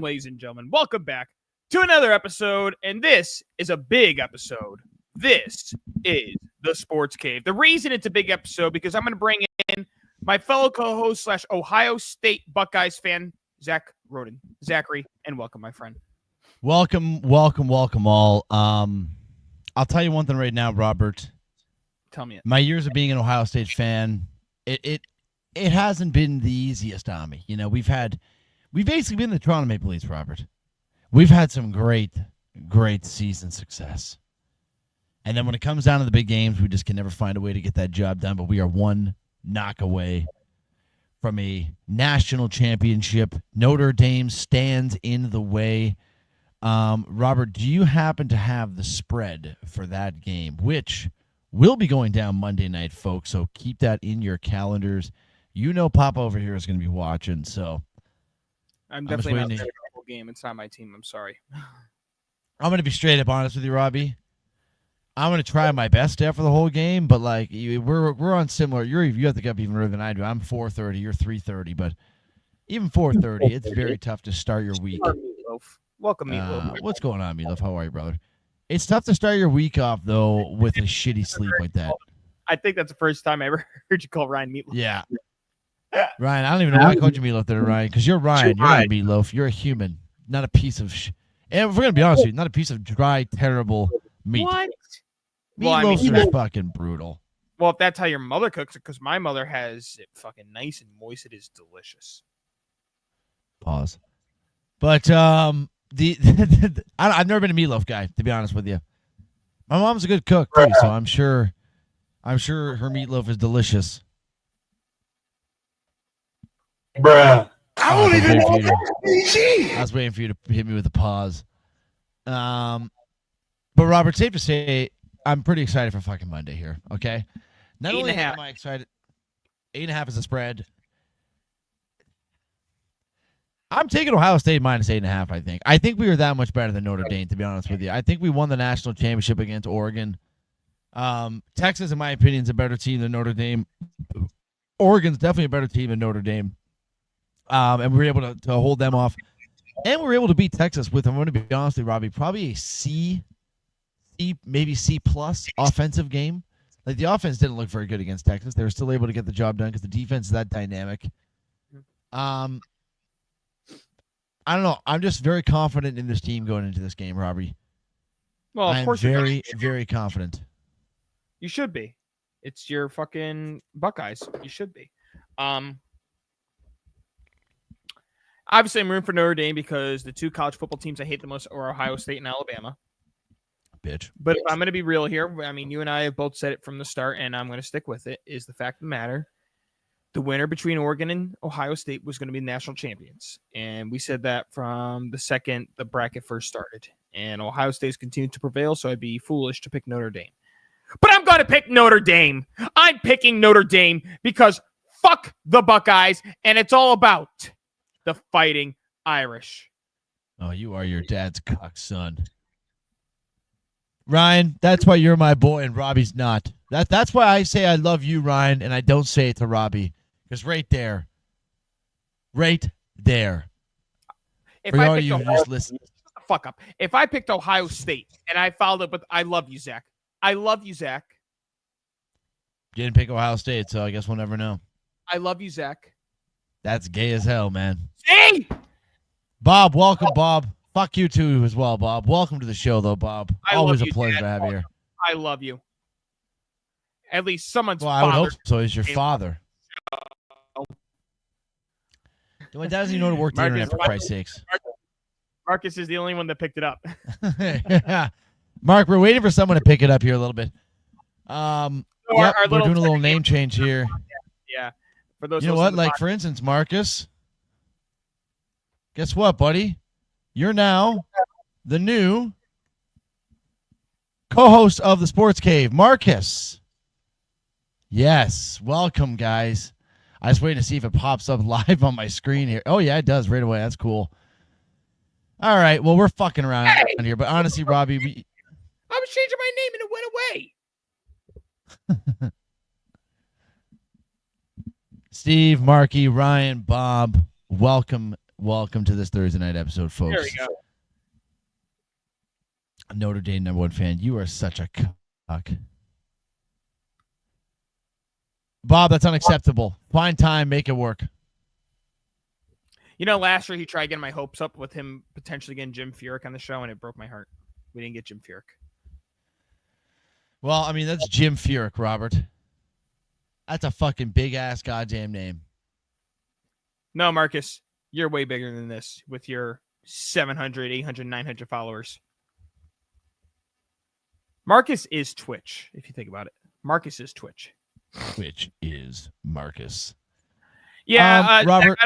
ladies and gentlemen. Welcome back to another episode, and this is a big episode. This is the Sports Cave. The reason it's a big episode because I'm going to bring in my fellow co-host / Ohio State Buckeyes fan, Zach Roden. Zachary, and welcome, my friend. Welcome all. I'll tell you one thing right now, Robert. Tell me it. My years of being an Ohio State fan, it hasn't been the easiest on me. You know, we've basically been the Toronto Maple Leafs, Robert. We've had some great season success. And then when it comes down to the big games, we just can never find a way to get that job done. But we are one knock away from a national championship. Notre Dame stands in the way. Robert, do you happen to have the spread for that game, which will be going down Monday night, folks? So keep that in your calendars. You know Papa over here is going to be watching, so I'm definitely not there for the whole game. It's not my team. I'm sorry. I'm going to be straight up honest with you, Robbie. I'm going to try my best there for the whole game, but like we're on similar. You have to get up even earlier than I do. I'm 4:30. You're 3:30, but even 4:30, it's very tough to start your week. Welcome, Meatloaf. What's going on, Meatloaf? How are you, brother? It's tough to start your week off though with a shitty sleep like that. I think that's the first time I ever heard you call Ryan Meatloaf. Yeah. Ryan, I don't even know why I called you Meatloaf there, Ryan, because you're Ryan. You're not Meatloaf. You're a human, not a piece of And if we're going to be honest with you, not a piece of dry, terrible meat. What? Meatloafs are fucking brutal. Well, if that's how your mother cooks it, because my mother has it fucking nice and moist, it is delicious. Pause. But I've never been a meatloaf guy, to be honest with you. My mom's a good cook too, so I'm sure her meatloaf is delicious. Bruh. I was waiting for you to hit me with a pause. But Robert, safe to say, I'm pretty excited for fucking Monday here. Okay, not only am I excited, 8.5 is the spread. I'm taking Ohio State minus 8.5. I think we were that much better than Notre Dame, to be honest with you. I think we won the national championship against Oregon. Texas, in my opinion, is a better team than Notre Dame. Oregon's definitely a better team than Notre Dame. And we were able to hold them off. And we were able to beat Texas with, I'm going to be honest with you, Robbie, probably a C, maybe C+ offensive game. Like, the offense didn't look very good against Texas. They were still able to get the job done because the defense is that dynamic. I don't know. I'm just very confident in this team going into this game, Robbie. Well, of course, I'm very, very confident. You should be. It's your fucking Buckeyes. You should be. Obviously, I'm rooting for Notre Dame because the two college football teams I hate the most are Ohio State and Alabama. Bitch. But if I'm going to be real here, I mean, you and I have both said it from the start, and I'm going to stick with it, is the fact of the matter. The winner between Oregon and Ohio State was going to be the national champions. And we said that from the second the bracket first started. And Ohio State's continued to prevail, so I'd be foolish to pick Notre Dame. But I'm going to pick Notre Dame. I'm picking Notre Dame because fuck the Buckeyes, and it's all about the Fighting Irish. Oh, you are your dad's cock son. Ryan, that's why you're my boy and Robbie's not. That's why I say I love you, Ryan, and I don't say it to Robbie. Because right there. If I picked Ohio, just listen. Fuck up. If I picked Ohio State and I followed up with I love you, Zach. I love you, Zach. You didn't pick Ohio State, so I guess we'll never know. I love you, Zach. That's gay as hell, man. Hey! Bob, welcome, Bob. Fuck you too as well, Bob. Welcome to the show, though, Bob. Always a pleasure to have you here. I love you. At least someone's father. Well, I would hope so. He's your father. My dad doesn't even know how to work the internet, for Christ's sakes. Marcus is the only one that picked it up. Mark, we're waiting for someone to pick it up here a little bit. We're doing a little name change here. Yeah. For those, you know what? Like, for instance, Marcus, guess what, buddy? You're now the new co-host of the Sports Cave, Marcus. Yes. Welcome, guys. I was waiting to see if it pops up live on my screen here. Oh, yeah, it does right away. That's cool. All right. Well, we're fucking around here. But honestly, Robbie, I was changing my name and it went away. Steve, Marky, Ryan, Bob, welcome welcome to this Thursday night episode, folks. There we go. Notre Dame #1 fan, you are such a cock. Bob, that's unacceptable. Find time, make it work. You know, last year he tried getting my hopes up with him potentially getting Jim Furyk on the show, and it broke my heart. We didn't get Jim Furyk. Well, I mean, that's Jim Furyk, Robert. That's a fucking big-ass goddamn name. No, Marcus, you're way bigger than this with your 700, 800, 900 followers. Marcus is Twitch, if you think about it. Marcus is Twitch. Which is Marcus. Yeah, Robert.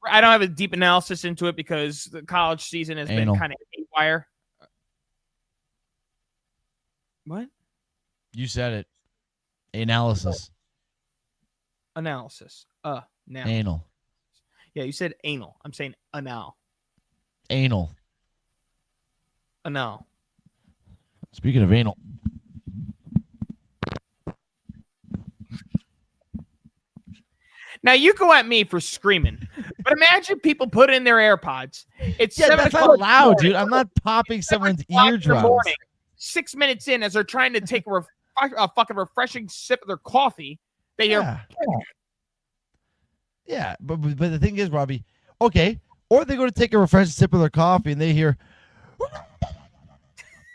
I don't have a deep analysis into it because the college season has been kind of haywire. What? You said it. Analysis. Analysis. Now. Anal. Yeah, you said anal. I'm saying anal. Anal. Anal. Speaking of anal. Now you go at me for screaming, but imagine people put in their AirPods. It's that's not loud, dude. I'm not popping someone's eardrums. 6 minutes in, as they're trying to take a fucking refreshing sip of their coffee, they hear. Yeah, but the thing is, Robbie, okay, or they go to take a refreshing sip of their coffee and they hear,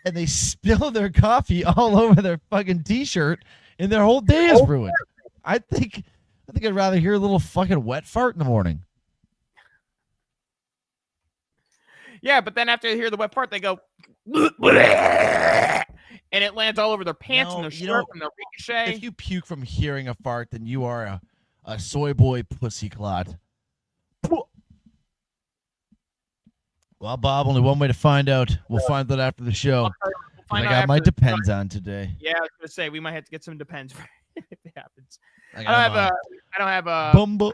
and they spill their coffee all over their fucking t-shirt, and their whole day is ruined. I think I'd rather hear a little fucking wet fart in the morning. Yeah, but then after they hear the wet fart, they go, and it lands all over their pants and their shirt and their ricochet. If you puke from hearing a fart, then you are a soy boy pussy clot. Well, Bob, only one way to find out. We'll find that after the show. I got my Depends on today. Yeah, I was gonna say we might have to get some Depends if it happens. I don't have a. Bumble.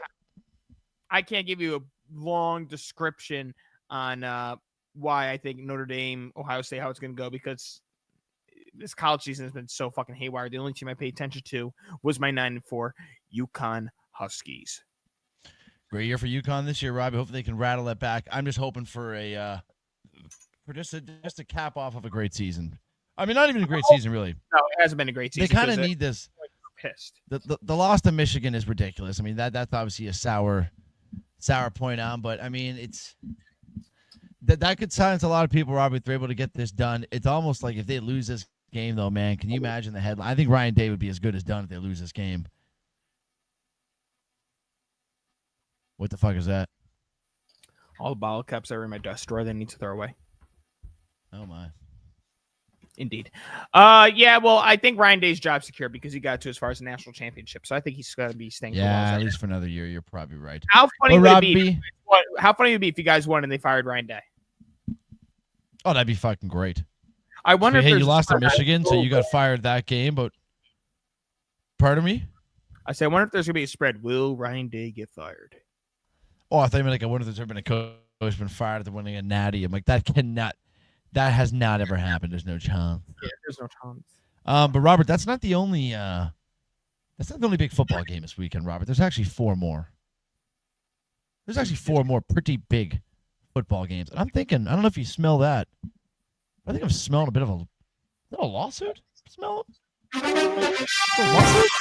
I can't give you a long description on why I think Notre Dame, Ohio State, how it's going to go, because this college season has been so fucking haywire. The only team I paid attention to was my 9-4 UConn Huskies. Great year for UConn this year, Robbie. Hopefully they can rattle it back. I'm just hoping for just a cap off of a great season. I mean, not even a great season, really. No, it hasn't been a great season. They kind of need this. Pissed. The loss to Michigan is ridiculous. I mean, that's obviously a sour point on, but I mean, it's that could silence a lot of people, Robbie, if they're able to get this done. It's almost like if they lose this game, though, man, can you imagine the headline? I think Ryan Day would be as good as done if they lose this game. What the fuck is that? All the bottle caps that are in my desk drawer they need to throw away. Oh, my. Indeed. Yeah, well, I think Ryan Day's job secure because he got to as far as the national championship. So I think he's going to be staying. Yeah, at least for another year. You're probably right. How funny would it be? How funny would it be if you guys won and they fired Ryan Day? Oh, that'd be fucking great. I wonder if you lost to Michigan, so you got fired that game, but pardon me? I say, I wonder if there's going to be a spread. Will Ryan Day get fired? Oh, I thought you meant like I wonder if there's ever been a coach who's been fired after winning a natty. I'm like, that has not ever happened. There's no chance. Yeah, there's no chance. But Robert, that's not the only big football game this weekend, Robert. There's actually four more. There's actually four more pretty big football games. And I'm thinking, I don't know if you smell that. I think I'm smelling a bit of a lawsuit? Smell it? A lawsuit?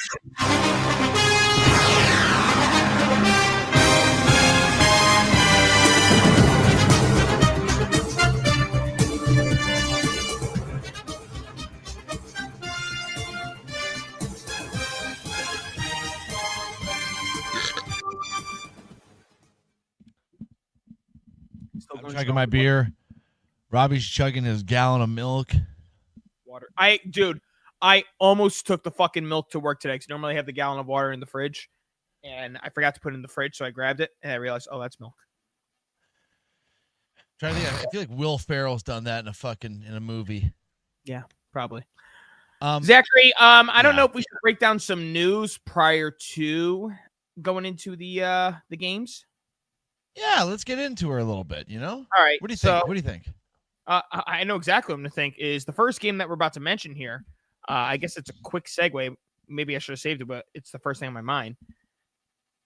I'm chugging my beer. Robbie's chugging his gallon of milk. Water. I almost took the fucking milk to work today because normally I have the gallon of water in the fridge, and I forgot to put it in the fridge, so I grabbed it, and I realized, oh, that's milk. Trying to think, I feel like Will Ferrell's done that in a movie. Yeah, probably. Zachary, I don't know if we should break down some news prior to going into the games. Yeah, let's get into her a little bit, you know? All right. What do you think? What do you think? I know exactly what I'm going to think is the first game that we're about to mention here. I guess it's a quick segue. Maybe I should have saved it, but it's the first thing on my mind.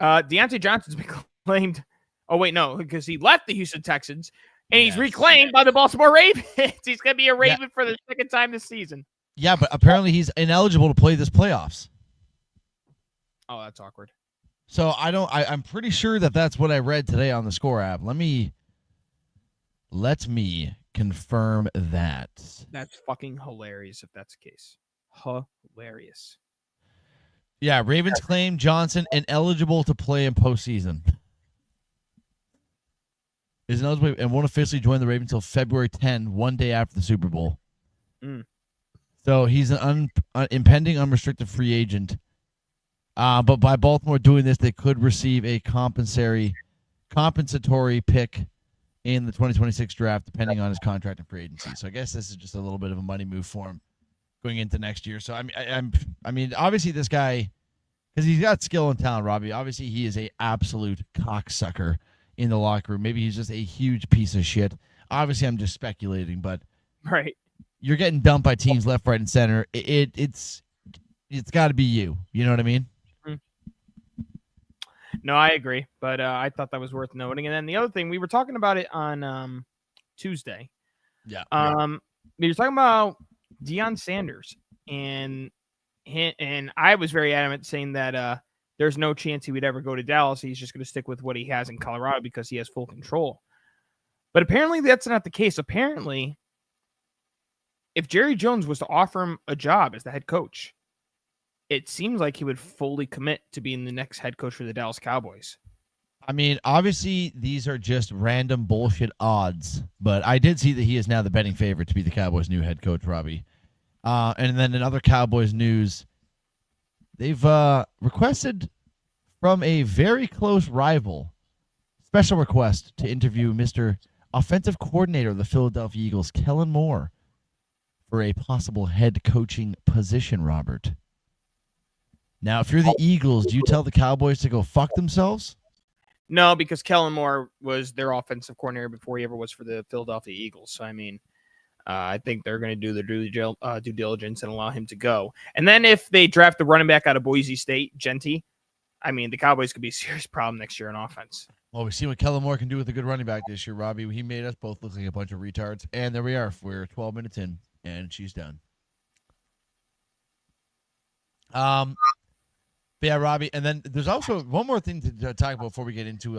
Deontay Johnson's been claimed Oh, wait, no, because he left the Houston Texans, and he's Yes. reclaimed by the Baltimore Ravens. He's going to be a Raven for the second time this season. Yeah, but apparently he's ineligible to play this playoffs. Oh, that's awkward. So I'm pretty sure that's what I read today on the Score app. Let me confirm that. That's fucking hilarious if that's the case. Hilarious. Yeah, Ravens claim Johnson ineligible to play in postseason. Is ineligible and won't officially join the Ravens until February 10, one day after the Super Bowl. So he's an impending unrestricted free agent. But by Baltimore doing this, they could receive a compensatory pick in the 2026 draft, depending on his contract and free agency. So I guess this is just a little bit of a money move for him going into next year. So I mean, obviously this guy, because he's got skill and talent, Robbie. Obviously he is a absolute cocksucker in the locker room. Maybe he's just a huge piece of shit. Obviously, I'm just speculating, but right, you're getting dumped by teams left, right, and center. It's got to be you. You know what I mean? No, I agree, but I thought that was worth noting. And then the other thing, we were talking about it on Tuesday. Yeah. We were talking about Deion Sanders, and I was very adamant saying that there's no chance he would ever go to Dallas. He's just going to stick with what he has in Colorado because he has full control. But apparently that's not the case. Apparently, if Jerry Jones was to offer him a job as the head coach, it seems like he would fully commit to being the next head coach for the Dallas Cowboys. I mean, obviously, these are just random bullshit odds, but I did see that he is now the betting favorite to be the Cowboys' new head coach, Robbie. And then in other Cowboys news, they've requested from a very close rival special request to interview Mr. Offensive Coordinator of the Philadelphia Eagles, Kellen Moore, for a possible head coaching position, Robert. Now, if you're the Eagles, do you tell the Cowboys to go fuck themselves? No, because Kellen Moore was their offensive coordinator before he ever was for the Philadelphia Eagles. So, I mean, I think they're going to do their due diligence and allow him to go. And then if they draft the running back out of Boise State, Genty, I mean, the Cowboys could be a serious problem next year in offense. Well, we see what Kellen Moore can do with a good running back this year, Robbie. He made us both look like a bunch of retards. And there we are. We're 12 minutes in, and she's done. But yeah, Robbie. And then there's also one more thing to talk about before we get into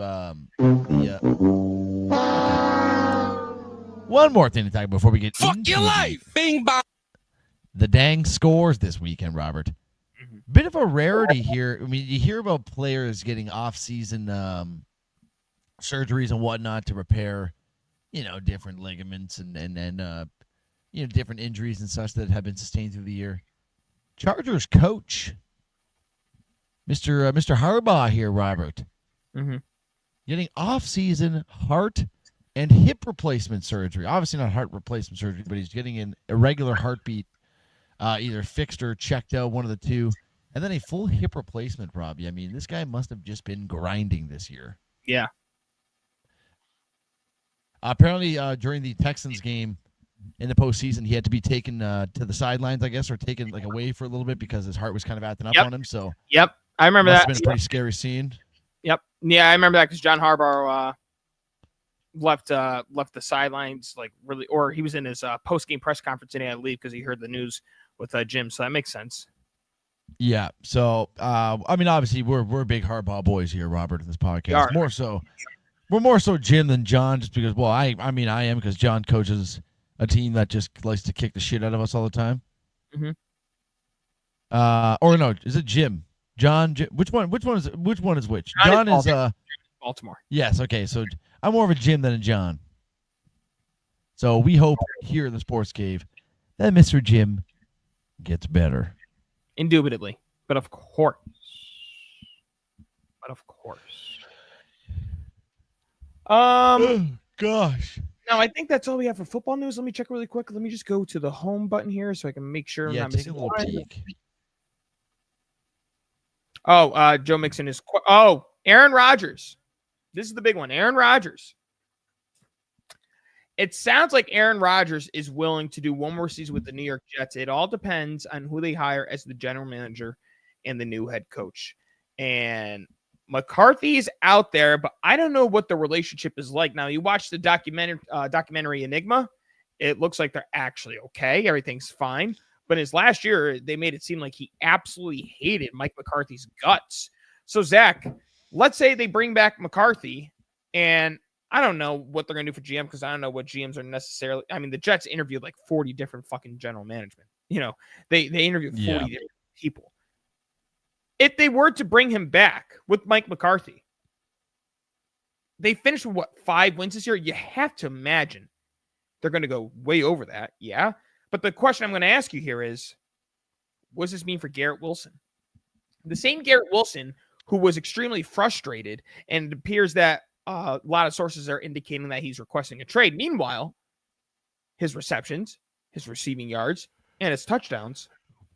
one more thing to talk about before we get Fuck into your life! Bing bong! The dang scores this weekend, Robert. Bit of a rarity here. I mean, you hear about players getting off-season surgeries and whatnot to repair, different ligaments and different injuries and such that have been sustained through the year. Chargers coach, Mr. Harbaugh here, Robert, getting off-season heart and hip replacement surgery. Obviously not heart replacement surgery, but he's getting an irregular heartbeat, either fixed or checked out, one of the two. And then a full hip replacement, Robbie. I mean, this guy must have just been grinding this year. Yeah. Apparently, during the Texans game in the postseason, he had to be taken to the sidelines, I guess, or taken away for a little bit because his heart was kind of acting up on him. So, I remember must that. have been a pretty scary scene. Yep. Yeah, I remember that because John Harbaugh left the sidelines or he was in his post game press conference and he had to leave because he heard the news with Jim. So that makes sense. Yeah. So, I mean, obviously, we're big Harbaugh boys here, Robert, in this podcast. We're more so Jim than John, just because. Well, I am because John coaches a team that just likes to kick the shit out of us all the time. Or no, is it Jim? John? Which one is which? John is Baltimore. Yes. Okay. So I'm more of a Jim than a John. So we hope here in the Sports Cave that Mr. Jim gets better. Indubitably. But of course. Oh, gosh. Now, I think that's all we have for football news. Let me check really quick. Let me just go to the home button here so I can make sure I'm not take missing a little peek. Oh, Joe Mixon is... Aaron Rodgers. This is the big one. Aaron Rodgers. It sounds like Aaron Rodgers is willing to do one more season with the New York Jets. It all depends on who they hire as the general manager and the new head coach. And McCarthy's out there, but I don't know what the relationship is like. Now, you watch the documentary Enigma. It looks like they're actually okay. Everything's fine. But his last year, they made it seem like he absolutely hated Mike McCarthy's guts. So, Zach, let's say they bring back McCarthy, and I don't know what they're going to do for GM because I don't know what GMs are necessarily. I mean, the Jets interviewed like 40 different fucking general management. They interviewed 40 different people. If they were to bring him back with Mike McCarthy, they finished with, 5 wins this year? You have to imagine they're going to go way over that. Yeah. But the question I'm going to ask you here is, what does this mean for Garrett Wilson? The same Garrett Wilson who was extremely frustrated, and it appears that a lot of sources are indicating that he's requesting a trade. Meanwhile, his receptions, his receiving yards, and his touchdowns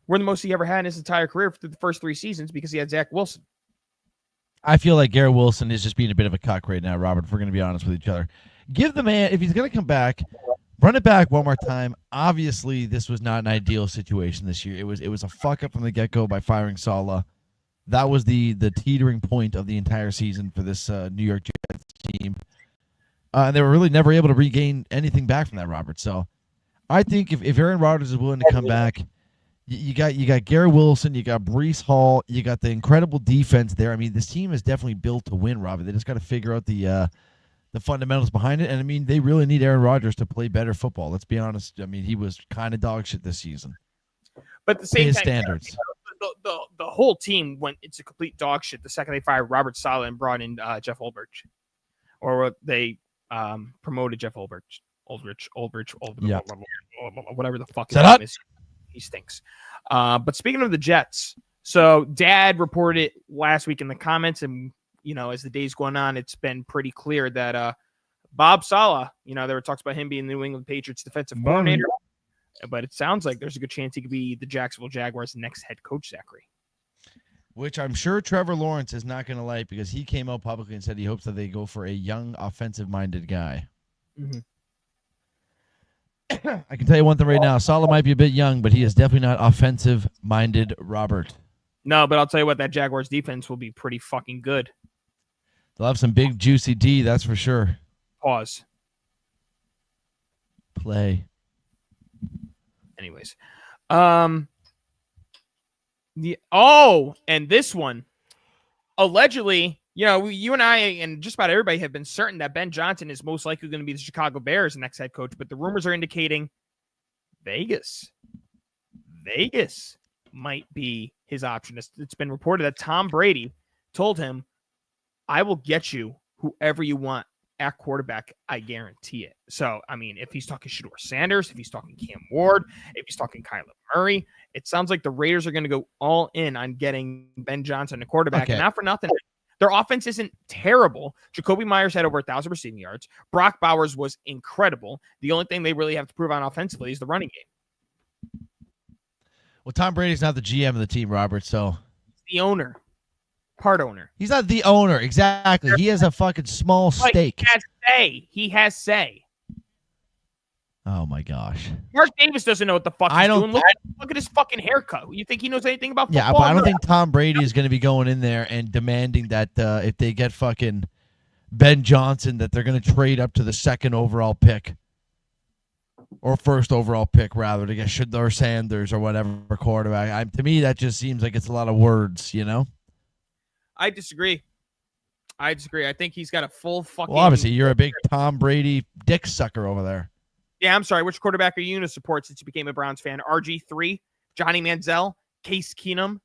were the most he ever had in his entire career for the first 3 seasons because he had Zach Wilson. I feel like Garrett Wilson is just being a bit of a cuck right now, Robert, if we're going to be honest with each other. Give the man, if he's going to come back, run it back one more time. Obviously, this was not an ideal situation this year. It was a fuck up from the get-go by firing Saleh. That was the teetering point of the entire season for this New York Jets team. And they were really never able to regain anything back from that, Robert. So I think if Aaron Rodgers is willing to come back, you got Garrett Wilson, you got Breece Hall, you got the incredible defense there. I mean, this team is definitely built to win, Robert. They just got to figure out the fundamentals behind it. And, I mean, they really need Aaron Rodgers to play better football. Let's be honest. I mean, he was kind of dog shit this season. But at the same his time, standards. The whole team went into complete dog shit the second they fired Robert Saleh and brought in Jeff Ulbrich. Or they promoted Jeff Ulbrich, whatever the fuck his name is. He stinks. But speaking of the Jets, so Dad reported last week in the comments, and as the days going on, it's been pretty clear that Bob Saleh, there were talks about him being the New England Patriots defensive coordinator, but it sounds like there's a good chance he could be the Jacksonville Jaguars' next head coach, Zachary. Which I'm sure Trevor Lawrence is not going to like because he came out publicly and said he hopes that they go for a young, offensive-minded guy. Mm-hmm. I can tell you one thing right now. Saleh might be a bit young, but he is definitely not offensive-minded, Robert. No, but I'll tell you what, that Jaguars defense will be pretty fucking good. They'll have some big, juicy D, that's for sure. Pause. Play. Anyways. And this one, allegedly, you and I and just about everybody have been certain that Ben Johnson is most likely going to be the Chicago Bears' next head coach, but the rumors are indicating Vegas might be his option. It's been reported that Tom Brady told him, I will get you whoever you want at quarterback. I guarantee it. So, I mean, if he's talking Shedeur Sanders, if he's talking Cam Ward, if he's talking Kyler Murray, it sounds like the Raiders are going to go all in on getting Ben Johnson a quarterback. Okay. And not for nothing. Their offense isn't terrible. Jacoby Myers had over 1,000 receiving yards. Brock Bowers was incredible. The only thing they really have to prove on offensively is the running game. Well, Tom Brady's not the GM of the team, Robert, so. The owner. Part owner. He's not the owner, exactly. He has a fucking small stake. He has say. Oh, my gosh. Mark Davis doesn't know what the fuck he's doing. Look at his fucking haircut. You think he knows anything about football? Yeah, but I don't think Tom Brady is going to be going in there and demanding that if they get fucking Ben Johnson, that they're going to trade up to the second overall pick. Or first overall pick, rather, to get Shedeur Sanders or whatever quarterback. To me, that just seems like it's a lot of words, I disagree. I think he's got a full fucking... Well, obviously, you're a big Tom Brady dick sucker over there. Yeah, I'm sorry. Which quarterback are you going to support since you became a Browns fan? RG3, Johnny Manziel, Case Keenum,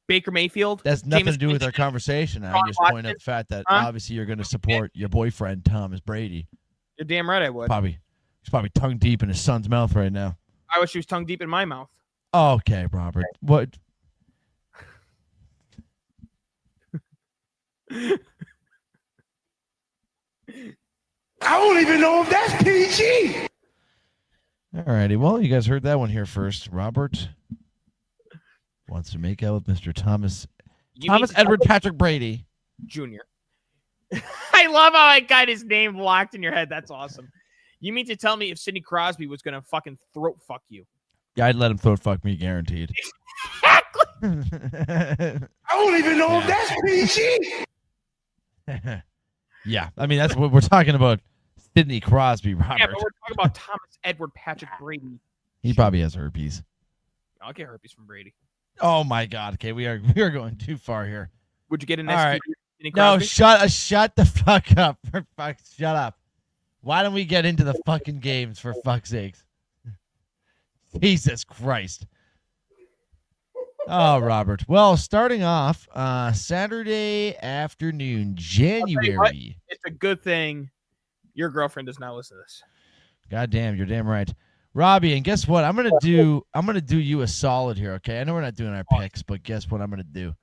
Baker Mayfield? That's nothing to do with our conversation. I just point out the fact that obviously you're going to support your boyfriend, Thomas Brady. You're damn right I would. He's probably tongue deep in his son's mouth right now. I wish he was tongue deep in my mouth. Okay, Robert. What? I don't even know if that's PG. All righty. Well, you guys heard that one here first. Robert wants to make out with Mr. Thomas Edward Patrick Brady Jr. I love how I got his name locked in your head. That's awesome. You mean to tell me if Sidney Crosby was going to fucking throat fuck you? Yeah, I'd let him throat fuck me, guaranteed. Exactly. I don't even know if that's PG. Yeah, I mean that's what we're talking about. Sidney Crosby, Robert. Yeah, but we're talking about Thomas Edward Patrick Brady. He probably has herpes. I'll get herpes from Brady. Oh my God. Okay, we are going too far here. Would you get an All STD? right. Sidney No, Crosby? shut the fuck up. For fuck's shut up. Why don't we get into the fucking games for fuck's sakes? Jesus Christ. Oh, Robert. Well, starting off, Saturday afternoon, January. It's a good thing your girlfriend does not listen to this. God damn, you're damn right. Robbie, and guess what? I'm gonna do you a solid here, okay? I know we're not doing our picks, but guess what I'm gonna do?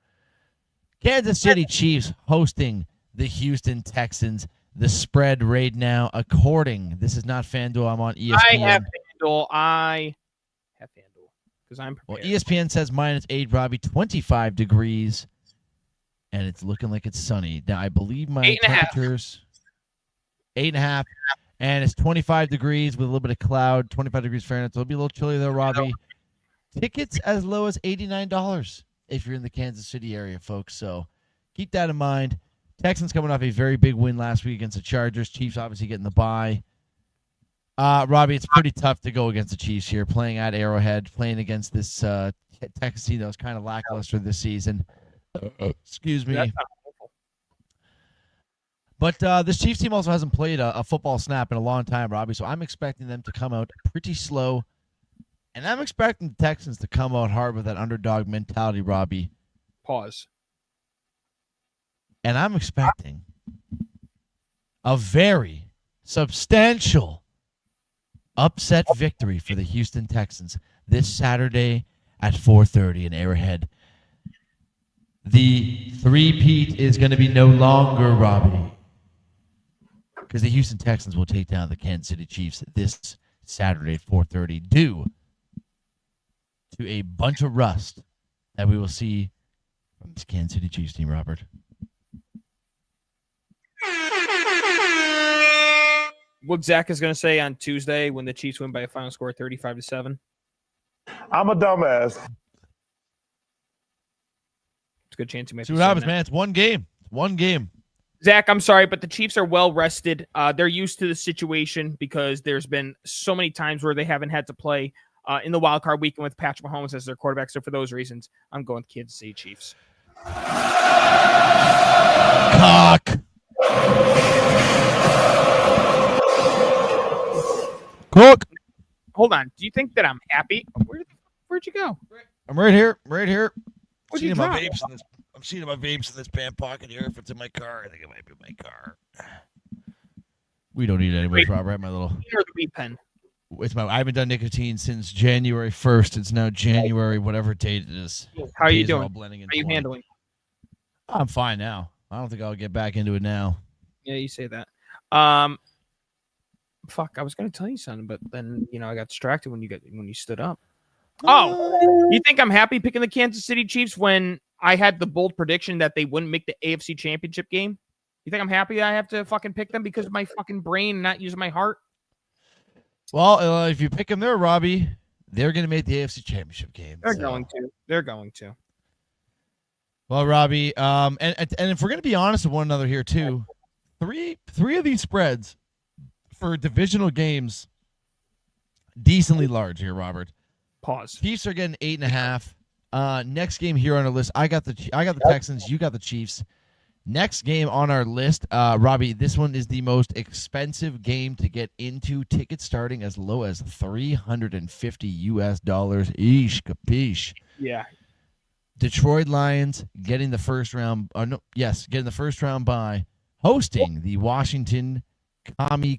Kansas City Chiefs hosting the Houston Texans. The spread right now, this is not FanDuel. I'm on ESPN. I have FanDuel because I'm Well, prepared. ESPN says -8, Robbie, 25 degrees, and it's looking like it's sunny. Now, I believe my 8.5. temperatures 8.5, and it's 25 degrees with a little bit of cloud, 25 degrees Fahrenheit. So it'll be a little chilly there, Robbie. Tickets as low as $89 if you're in the Kansas City area, folks. So keep that in mind. Texans coming off a very big win last week against the Chargers. Chiefs obviously getting the bye. Robbie, it's pretty tough to go against the Chiefs here, playing at Arrowhead, playing against this Texas team that was kind of lackluster this season. Excuse me. That's not hopeful. But this Chiefs team also hasn't played a football snap in a long time, Robbie, so I'm expecting them to come out pretty slow. And I'm expecting the Texans to come out hard with that underdog mentality, Robbie. Pause. And I'm expecting a very substantial upset victory for the Houston Texans this Saturday at 4:30 in Arrowhead. The three-peat is going to be no longer, Robbie, because the Houston Texans will take down the Kansas City Chiefs this Saturday at 4:30 due to a bunch of rust that we will see from this Kansas City Chiefs team, Robert. What Zach is going to say on Tuesday when the Chiefs win by a final score of 35-7. I'm a dumbass. It's a good chance he might. See be what saying happens, that. man. It's one game. It's one game. Zach, I'm sorry, but the Chiefs are well rested. They're used to the situation because there's been so many times where they haven't had to play in the wild card weekend with Patrick Mahomes as their quarterback. So for those reasons, I'm going with Kansas City Chiefs. Cock. Cook. Hold on. Do you think that I'm happy? Where'd you go? I'm right here. Right here. What'd you my drop? vapes in this. I'm seeing my vapes in this pant pocket here. If it's in my car, I think it might be in my car. We don't need it anyways, Wait. Robert. My little. Or the weed pen? It's my. I haven't done nicotine since January 1st. It's now January, whatever date it is. How are you Days all doing? blending How are you into one. handling? I'm fine now. I don't think I'll get back into it now. Yeah, you say that. Fuck, I was gonna tell you something, but then I got distracted when you stood up. Oh, you think I'm happy picking the Kansas City Chiefs when I had the bold prediction that they wouldn't make the AFC Championship game? You think I'm happy that I have to fucking pick them because of my fucking brain and not using my heart? Well, if you pick them there, Robbie, they're going to make the AFC Championship game. They're so. going to. They're going to. Well, Robbie, and if we're going to be honest with one another here too, three of these spreads for divisional games decently large here, Robert. Pause. Chiefs are getting 8.5. Next game here on our list, I got the Texans, you got the Chiefs. Next game on our list, Robbie, this one is the most expensive game to get into. Tickets starting as low as $350 each. Capiche? Yeah. Detroit Lions getting the first round. Getting the first round bye, hosting the Washington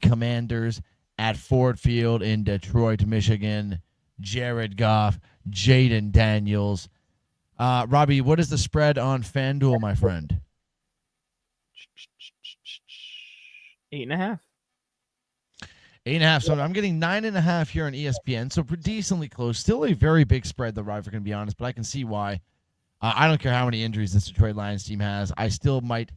Commanders at Ford Field in Detroit, Michigan. Jared Goff, Jaden Daniels. Robbie, what is the spread on FanDuel, my friend? 8.5. 8.5. So I'm getting 9.5 here on ESPN. So decently close. Still a very big spread, though, Robbie, if we're going to be honest, but I can see why. I don't care how many injuries this Detroit Lions team has. I still might.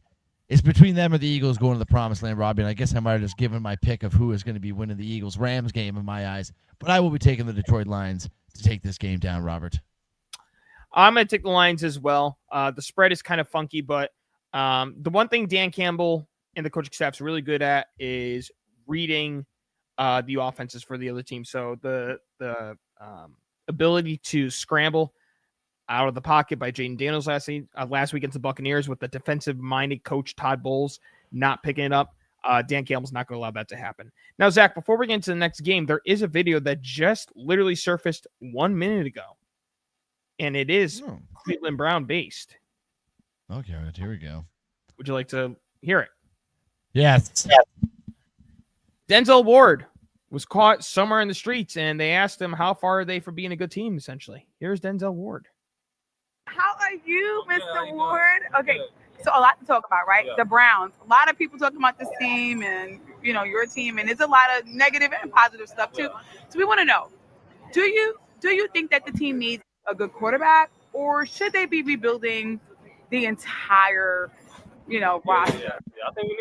It's between them or the Eagles going to the promised land, Robbie, and I guess I might have just given my pick of who is going to be winning the Eagles-Rams game in my eyes. But I will be taking the Detroit Lions to take this game down, Robert. I'm going to take the Lions as well. The spread is kind of funky, but The one thing Dan Campbell and the coaching staff's really good at is reading the offenses for the other team. So the ability to scramble out of the pocket by Jaden Daniels last week against the Buccaneers with the defensive-minded coach Todd Bowles not picking it up. Dan Campbell's not going to allow that to happen. Now, Zach, before we get into the next game, there is a video that just literally surfaced 1 minute ago, and it is Cleveland Brown based. Okay, here we go. Would you like to hear it? Yes. Denzel Ward was caught somewhere in the streets, and they asked him how far are they from being a good team, essentially. Here's Denzel Ward. How are you, Mr. Ward? Okay, so a lot to talk about, right? The Browns. A lot of people talking about this team and, your team, and there's a lot of negative and positive stuff, too. So we want to know, do you think that the team needs a good quarterback, or should they be rebuilding the entire, roster? Yeah. I think we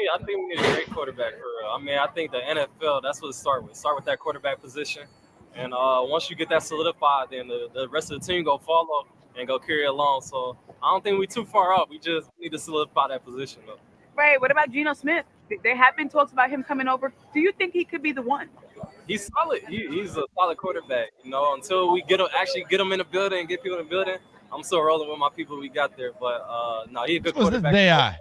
need a great quarterback for real. I mean, I think the NFL, that's what it starts with. Start with that quarterback position. And once you get that solidified, then the rest of the team go follow and go carry along. So I don't think we're too far up. We just need to solidify that position, though. Right. What about Geno Smith? There have been talks about him coming over. Do you think he could be the one? He's solid. He's a solid quarterback. Until we get him in the building and get people in the building, I'm still rolling with my people we got there. But no, he's a good quarterback. They are.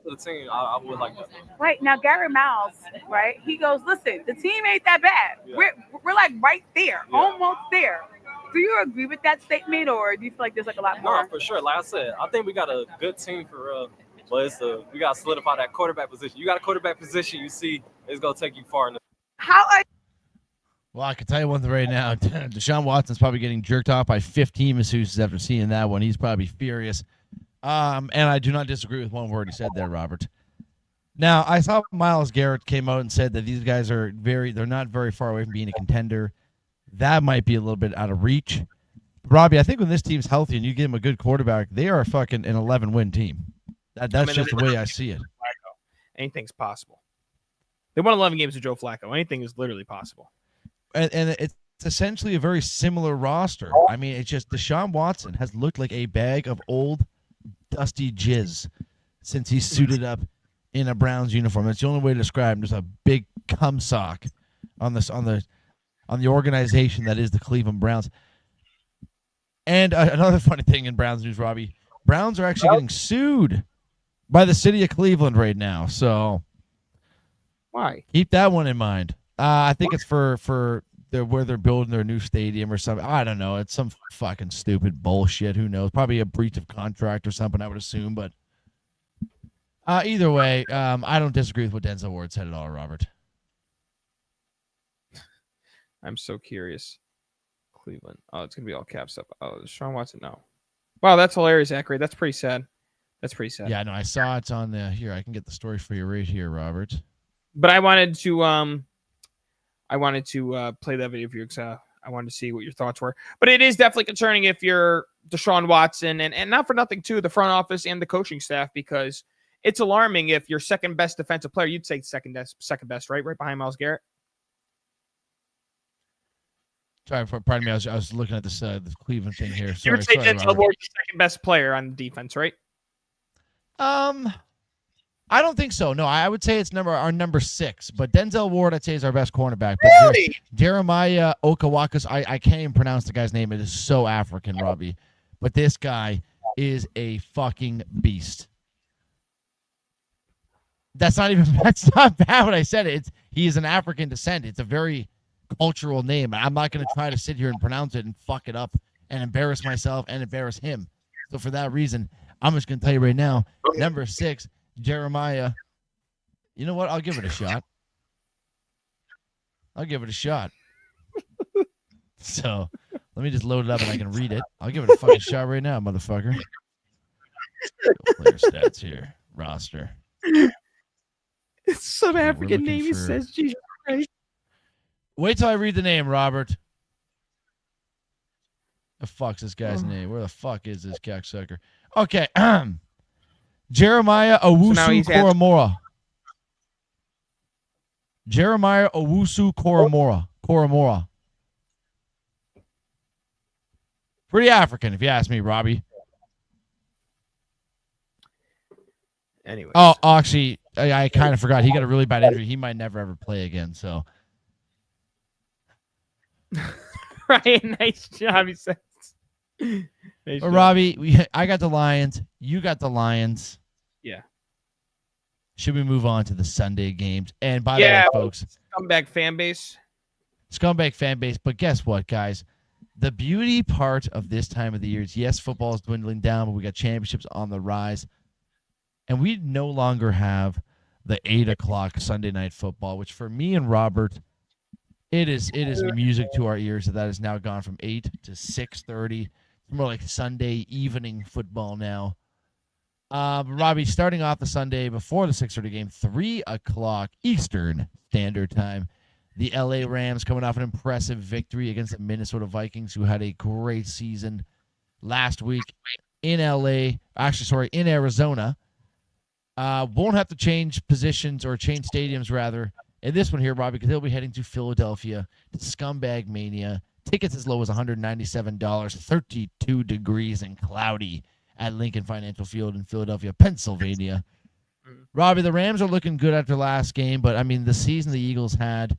For the team, I would like that. Right now, Gary Miles, right? He goes, listen, the team ain't that bad. Yeah. We're like right there, Yeah. almost there. Do you agree with that statement, or do you feel like there's like a lot more? No, for sure. Like I said, I think we got a good team for real. But we got to solidify that quarterback position. You got a quarterback position, you see, it's going to take you far. Well, I can tell you one thing right now. Deshaun Watson's probably getting jerked off by 15 masseuses after seeing that one. He's probably furious. And I do not disagree with one word he said there, Robert. Now, I saw Myles Garrett came out and said that these guys are they're not very far away from being a contender. That might be a little bit out of reach. Robbie, I think when this team's healthy and you give them a good quarterback, they are fucking an 11-win team. That's just the way I see it. Anything's possible. They won 11 games with Joe Flacco. Anything is literally possible. And it's essentially a very similar roster. I mean, it's just Deshaun Watson has looked like a bag of old, dusty jizz since he suited up in a Browns uniform. That's the only way to describe him. There's a big cum sock on the organization that is the Cleveland Browns. And another funny thing in Browns news, Robbie, Browns are actually getting sued by the city of Cleveland right now. So why? Keep that one in mind. I think it's for where they're building their new stadium or something. I don't know. It's some fucking stupid bullshit. Who knows? Probably a breach of contract or something, I would assume. But either way, I don't disagree with what Denzel Ward said at all, Robert. I'm so curious. Cleveland. Oh, it's going to be all caps up. Oh, Deshaun Watson. No. Wow, that's hilarious, Accurate. That's pretty sad. Yeah, no, I saw it's on the here. I can get the story for you right here, Robert. But I wanted to play that video for you because I wanted to see what your thoughts were. But it is definitely concerning if you're Deshaun Watson and not for nothing too, the front office and the coaching staff, because it's alarming if your second best defensive player, you'd say second best, right behind Myles Garrett. Sorry, pardon me. I was looking at this Cleveland thing here. You would say Denzel Ward's your second best player on defense, right? I don't think so. No, I would say it's our number 6. But Denzel Ward, I'd say, is our best cornerback. But really? Jeremiah Okawakas, I can't even pronounce the guy's name. It is so African, Robbie. But this guy is a fucking beast. That's not bad when I said it. He is an African descent. It's a very cultural name. I'm not going to try to sit here and pronounce it and fuck it up and embarrass myself and embarrass him. So for that reason, I'm just going to tell you right now, number 6, Jeremiah. You know what? I'll give it a shot. So let me just load it up and I can read it. I'll give it a fucking shot right now, motherfucker. Go player stats here. Roster. It's some African name. He says, Jesus Christ. Wait till I read the name, Robert. The fuck's this guy's name? Where the fuck is this cocksucker? Okay. Jeremiah Owusu-Koramoah. Jeremiah Owusu-Koramoah. Pretty African, if you ask me, Robbie. Anyways. Oh, actually, I kind of forgot. He got a really bad injury. He might never ever play again. So Ryan, nice job. He says. Nice job. Robbie, I got the Lions. You got the Lions. Yeah. Should we move on to the Sunday games? And by the way, folks, scumbag fan base. But guess what, guys? The beauty part of this time of the year is, yes, football is dwindling down, but we got championships on the rise. And we no longer have the 8 o'clock Sunday night football, which for me and Robert, it is music to our ears that has now gone from 8 to 6:30. It's more like Sunday evening football now. Robbie, starting off the Sunday before the 6:30 game, 3 o'clock Eastern Standard Time. The LA Rams coming off an impressive victory against the Minnesota Vikings, who had a great season last week in Arizona. Won't have to change positions or change stadiums, rather, in this one here, Robbie, because they'll be heading to Philadelphia to Scumbag Mania. Tickets as low as $197, 32 degrees and cloudy at Lincoln Financial Field in Philadelphia, Pennsylvania. Robbie, the Rams are looking good after last game, but, I mean, the season the Eagles had,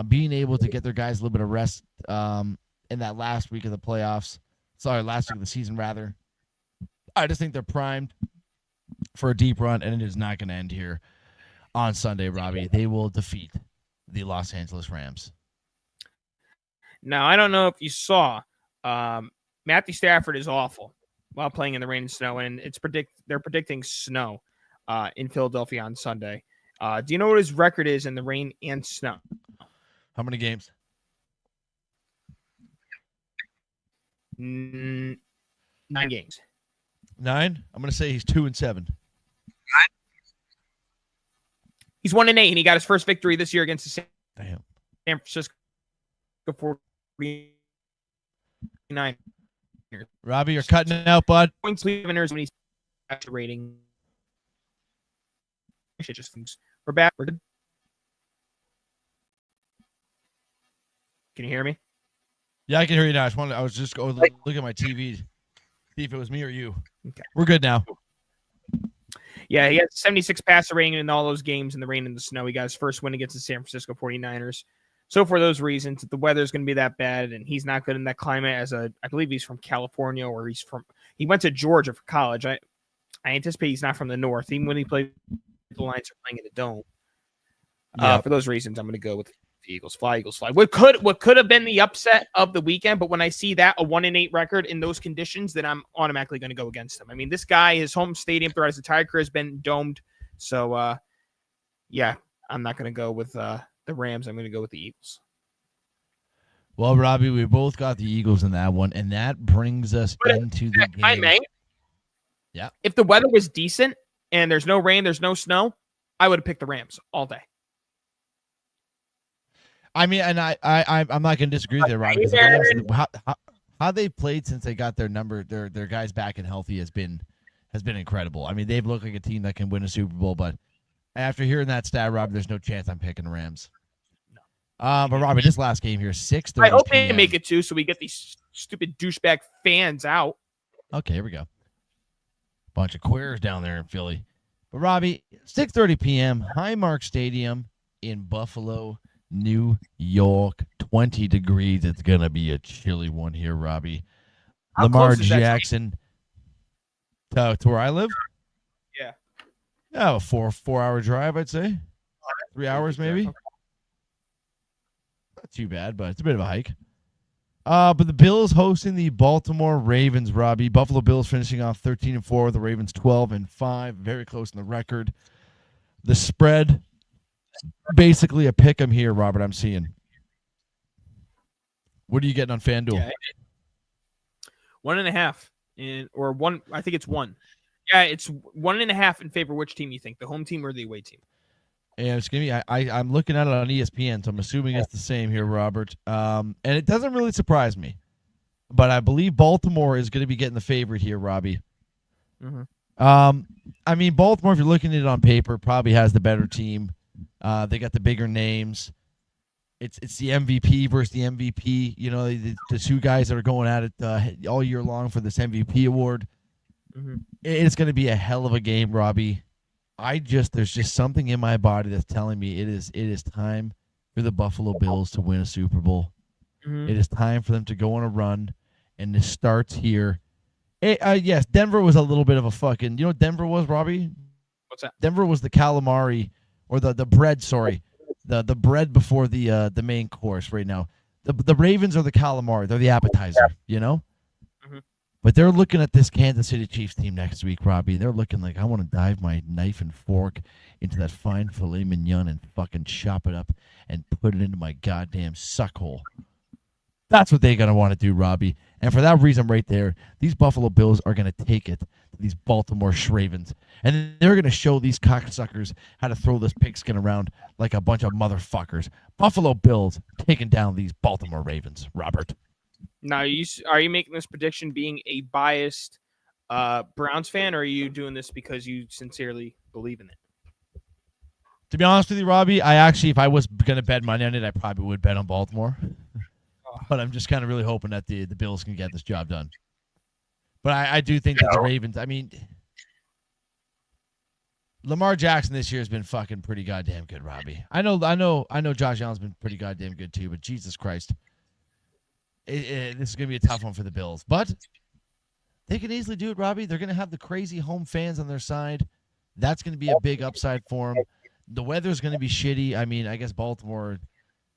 being able to get their guys a little bit of rest in that last week of the playoffs, last week of the season, rather. I just think they're primed for a deep run, and it is not going to end here on Sunday, Robbie. They will defeat the Los Angeles Rams. Now, I don't know if you saw, Matthew Stafford is awful while playing in the rain and snow, and they're predicting snow in Philadelphia on Sunday. Do you know what his record is in the rain and snow? How many games? 9 games. 9? I'm going to say he's 2-7. He's 1-8, and he got his first victory this year against the San Francisco 49ers. Robbie, you're cutting out, bud. Points winners when he's rating. Shit just thinks we're back. We're good. Can you hear me? Yeah, I can hear you now. I was just going to look at my TV, see if it was me or you. Okay. We're good now. Yeah, he had 76 passer rating in all those games in the rain and the snow. He got his first win against the San Francisco 49ers. So for those reasons, if the weather's going to be that bad and he's not good in that climate I believe he's from California, or he went to Georgia for college. I anticipate he's not from the north. Even when he played, the Lions are playing in the dome. For those reasons, I'm going to go with the Eagles. Fly, Eagles, fly. What could have been the upset of the weekend, but when I see that, a 1-8 record in those conditions, then I'm automatically going to go against him. I mean, this guy, his home stadium throughout his entire career has been domed. So, I'm not going to go with the Rams. I'm going to go with the Eagles. Well, Robbie, we both got the Eagles in that one, and that brings us into the game. I may. Yeah. If the weather was decent and there's no rain, there's no snow, I would have picked the Rams all day. I mean, and I'm not going to disagree there, Robbie. How they played since they got their guys back and healthy has been incredible. I mean, they've looked like a team that can win a Super Bowl, but after hearing that stat, Robbie, there's no chance I'm picking the Rams. But Robbie, this last game here, 6:30. I hope they make it too, so we get these stupid douchebag fans out. Okay, here we go. Bunch of queers down there in Philly. But Robbie, 6:30 p.m., Highmark Stadium in Buffalo, New York, 20 degrees. It's going to be a chilly one here, Robbie. Lamar Jackson. To where I live? Yeah. Yeah, a 4-hour drive, I'd say. 3 hours, maybe. Not too bad, but it's a bit of a hike. But the Bills hosting the Baltimore Ravens, Robbie. Buffalo Bills finishing off 13-4, the Ravens 12-5, very close in the record. The spread, basically a pick 'em here, Robert, I'm seeing. What are you getting on FanDuel? Yeah. 1.5 or one. I think it's 1. Yeah, it's 1.5 in favor of which team you think, the home team or the away team? Yeah, it's gonna be. I'm looking at it on ESPN, so I'm assuming it's the same here, Robert. And it doesn't really surprise me, but I believe Baltimore is going to be getting the favorite here, Robbie. Mm-hmm. I mean, Baltimore, if you're looking at it on paper, probably has the better team. They got the bigger names. It's the MVP versus the MVP. You know, the two guys that are going at it all year long for this MVP award. Mm-hmm. It's going to be a hell of a game, Robbie. there's just something in my body that's telling me it is time for the Buffalo Bills to win a Super Bowl. Mhm. It is time for them to go on a run, and this starts here. Yes, Denver was a little bit of a fucking. You know what Denver was, Robbie? What's that? Denver was the calamari or the bread. Sorry, the bread before the main course. Right now, the Ravens are the calamari. They're the appetizer. You know. Mhm. But they're looking at this Kansas City Chiefs team next week, Robbie. They're looking like I want to dive my knife and fork into that fine filet mignon and fucking chop it up and put it into my goddamn suck hole. That's what they're going to want to do, Robbie. And for that reason right there, these Buffalo Bills are going to take it to these Baltimore Ravens. And they're going to show these cocksuckers how to throw this pigskin around like a bunch of motherfuckers. Buffalo Bills taking down these Baltimore Ravens, Robert. Now, are you making this prediction being a biased Browns fan, or are you doing this because you sincerely believe in it? To be honest with you, Robbie, I actually, if I was going to bet money on it, I probably would bet on Baltimore. But I'm just kind of really hoping that the Bills can get this job done. But I do think that the Ravens, I mean, Lamar Jackson this year has been fucking pretty goddamn good, Robbie. I know Josh Allen's been pretty goddamn good too, but Jesus Christ. This is going to be a tough one for the Bills. But they can easily do it, Robbie. They're going to have the crazy home fans on their side. That's going to be a big upside for them. The weather's going to be shitty. I mean, I guess Baltimore,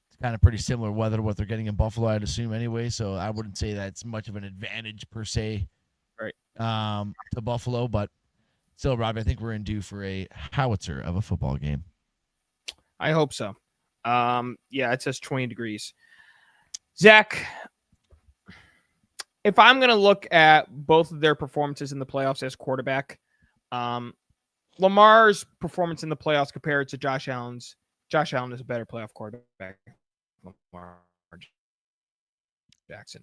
it's kind of pretty similar weather to what they're getting in Buffalo, I'd assume anyway. So I wouldn't say that's much of an advantage per se, right, to Buffalo. But still, Robbie, I think we're in due for a howitzer of a football game. I hope so. Yeah, it says 20 degrees. Zach, if I'm going to look at both of their performances in the playoffs as quarterback, Lamar's performance in the playoffs compared to Josh Allen's, Josh Allen is a better playoff quarterback than Lamar Jackson.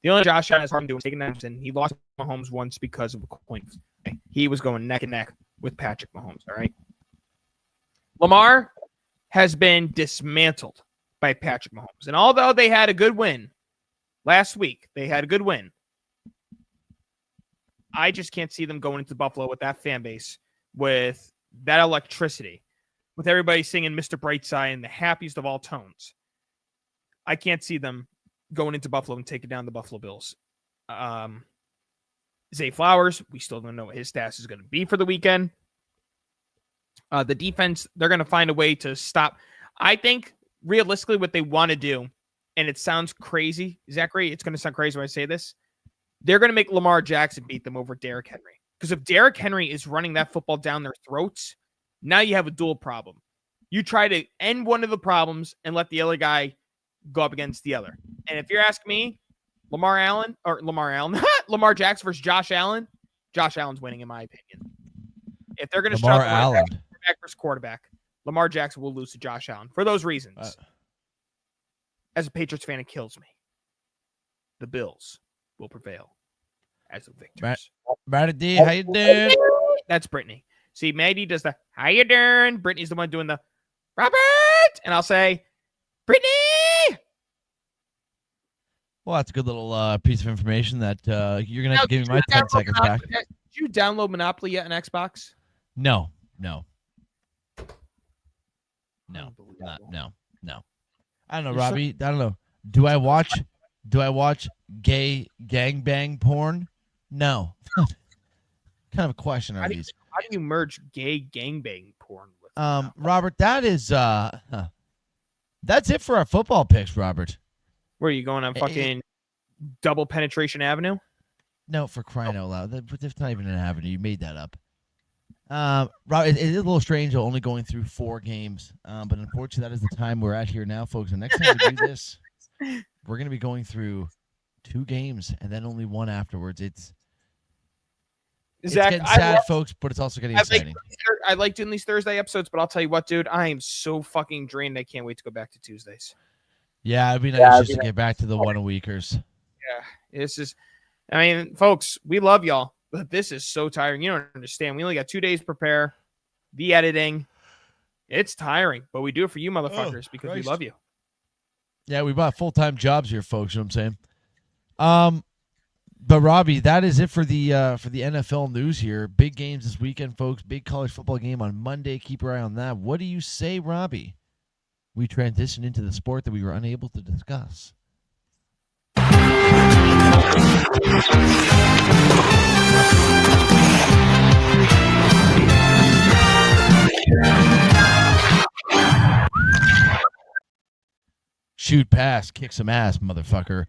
The only Josh Allen has hard doing is taking that, and he lost Mahomes once because of a coin. He was going neck and neck with Patrick Mahomes, all right? Lamar has been dismantled by Patrick Mahomes. And although they had a good win last week, I just can't see them going into Buffalo with that fan base, with that electricity, with everybody singing Mr. Brightside in the happiest of all tones. I can't see them going into Buffalo and taking down the Buffalo Bills. Zay Flowers, we still don't know what his status is going to be for the weekend. The defense, they're going to find a way to stop. I think realistically what they want to do, and it sounds crazy, Zachary, it's going to sound crazy when I say this, they're going to make Lamar Jackson beat them over Derrick Henry. Because if Derrick Henry is running that football down their throats, now you have a dual problem. You try to end one of the problems and let the other guy go up against the other. And if you're asking me, Lamar Jackson versus Josh Allen's winning in my opinion. If they're going to start quarterback versus quarterback, Lamar Jackson will lose to Josh Allen for those reasons. As a Patriots fan, it kills me. The Bills will prevail as the victors. Brady D, how you doing? That's Brittany. See, Maddie does the how you doing? Brittany's the one doing the Robert, and I'll say Brittany. Well, that's a good little piece of information that you're gonna have to give me my 10 seconds back. Did you download Monopoly yet on Xbox? No. I don't know, Robbie. I don't know. Do I watch gay gangbang porn? No. What kind of a question are these? How do you merge gay gangbang porn with Robert, that is that's it for our football picks, Robert. Where are you going on fucking double penetration avenue? No, for crying out loud. That's not even an avenue. You made that up. Rob, it is a little strange only going through 4 games, but unfortunately that is the time we're at here now, folks. The next time we do this, we're going to be going through 2 games and then only 1 afterwards. It's getting sad, folks, but it's also getting exciting. I like doing these Thursday episodes, but I'll tell you what, dude, I am so fucking drained. I can't wait to go back to Tuesdays. Yeah, it'd be nice just to get back to the 1-a-weekers. Yeah, it's just, I mean, folks, we love y'all, but this is so tiring. You don't understand. We only got 2 days to prepare. The editing, it's tiring, but we do it for you motherfuckers because we love you. Yeah, we bought full-time jobs here, folks. You know what I'm saying? But Robbie, that is it for the NFL news here. Big games this weekend, folks. Big college football game on Monday. Keep your eye on that. What do you say, Robbie? We transition into the sport that we were unable to discuss. Shoot pass, kick some ass, motherfucker.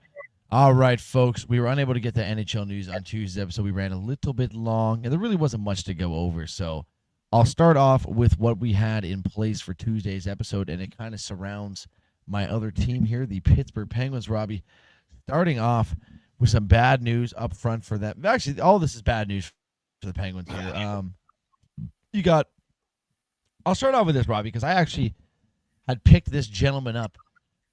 All right, folks, we were unable to get the NHL news on Tuesday's episode. We ran a little bit long, and there really wasn't much to go over. So I'll start off with what we had in place for Tuesday's episode, and it kind of surrounds my other team here, the Pittsburgh Penguins, Robbie. Starting off with some bad news up front for them. Actually, all this is bad news for the Penguins here. I'll start off with this, Robbie, because I actually had picked this gentleman up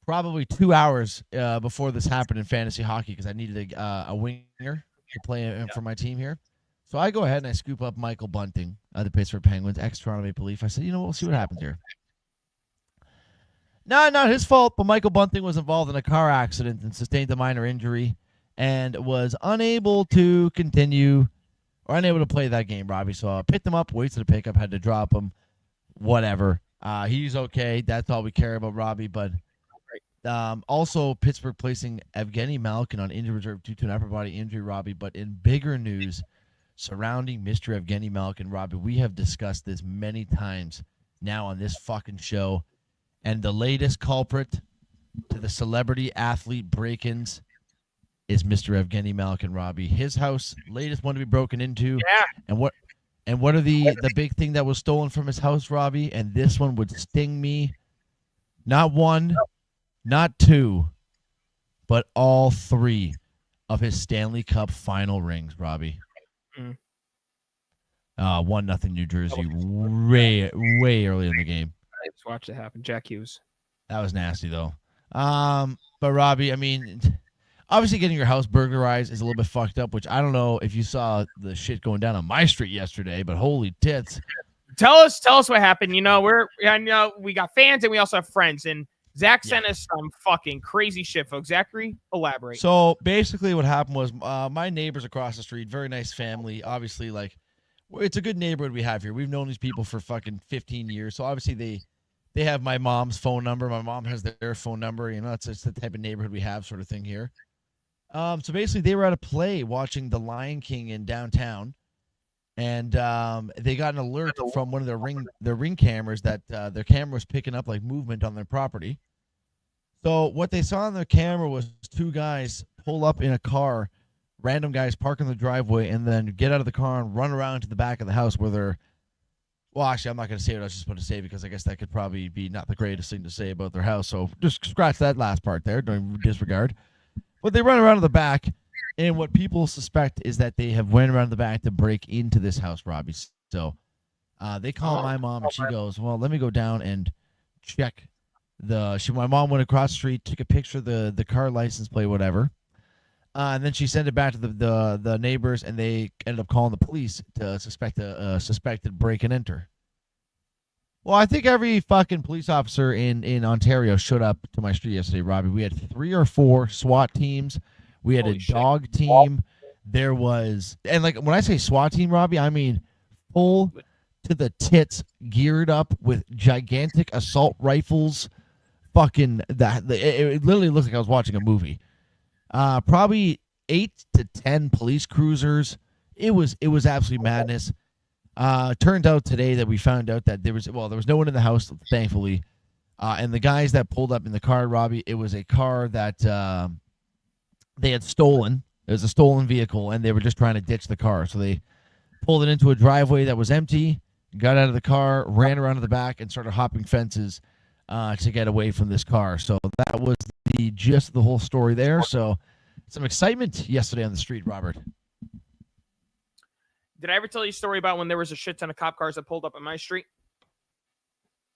probably 2 hours before this happened in fantasy hockey because I needed a winger to play for my team here. So I go ahead and I scoop up Michael Bunting of the Pittsburgh Penguins, ex-Toronto Maple Leaf. I said, we'll see what happens here. No, not his fault, but Michael Bunting was involved in a car accident and sustained a minor injury and was unable to continue or unable to play that game, Robbie. So I picked him up, wasted a pickup, had to drop him, whatever. He's okay. That's all we care about, Robbie, but... also, Pittsburgh placing Evgeny Malkin on injured reserve due to an upper body injury, Robbie. But in bigger news surrounding Mr. Evgeny Malkin, Robbie, we have discussed this many times now on this fucking show. And the latest culprit to the celebrity athlete break-ins is Mr. Evgeny Malkin, Robbie. His house, latest one to be broken into. Yeah. And what are the big thing that was stolen from his house, Robbie? And this one would sting me. Not one. Not two, but all three of his Stanley Cup final rings, Robbie. 1-0 New Jersey, way early in the game. I just watched it happen. Jack Hughes. That was nasty, though. But Robbie, I mean, obviously getting your house burglarized is a little bit fucked up, which I don't know if you saw the shit going down on my street yesterday, but holy tits. Tell us what happened. I know we got fans and we also have friends, and Zach sent us some fucking crazy shit, folks. Zachary, elaborate. So basically what happened was my neighbors across the street, very nice family. Obviously, it's a good neighborhood we have here. We've known these people for fucking 15 years. So obviously they have my mom's phone number. My mom has their phone number. It's the type of neighborhood we have sort of thing here. So basically they were at a play watching The Lion King in downtown. And they got an alert from one of their ring cameras that their camera was picking up movement on their property. So what they saw on their camera was two guys pull up in a car, random guys park in the driveway, and then get out of the car and run around to the back of the house where they're. Well, actually, I'm not going to say what I was just going to say because I guess that could probably be not the greatest thing to say about their house. So just scratch that last part there. Don't disregard. But they run around to the back. And what people suspect is that they have went around the back to break into this house, Robbie. So they call my mom, and she goes, well, let me go down and check. My mom went across the street, took a picture of the car license plate, whatever. And then she sent it back to the neighbors, and they ended up calling the police to suspect a suspected break and enter. Well, I think every fucking police officer in Ontario showed up to my street yesterday, Robbie. We had 3 or 4 SWAT teams. We had a dog team. There was, and when I say SWAT team, Robbie, I mean full to the tits, geared up with gigantic assault rifles. Fucking it literally looks like I was watching a movie. Probably 8 to 10 police cruisers. It was absolutely madness. Turned out today that we found out that there was no one in the house, thankfully. And the guys that pulled up in the car, Robbie, it was a car that they had stolen. It was a stolen vehicle, and they were just trying to ditch the car. So they pulled it into a driveway that was empty, got out of the car, ran around to the back, and started hopping fences to get away from this car. So that was the gist of the whole story there. So some excitement yesterday on the street, Robert. Did I ever tell you a story about when there was a shit ton of cop cars that pulled up on my street?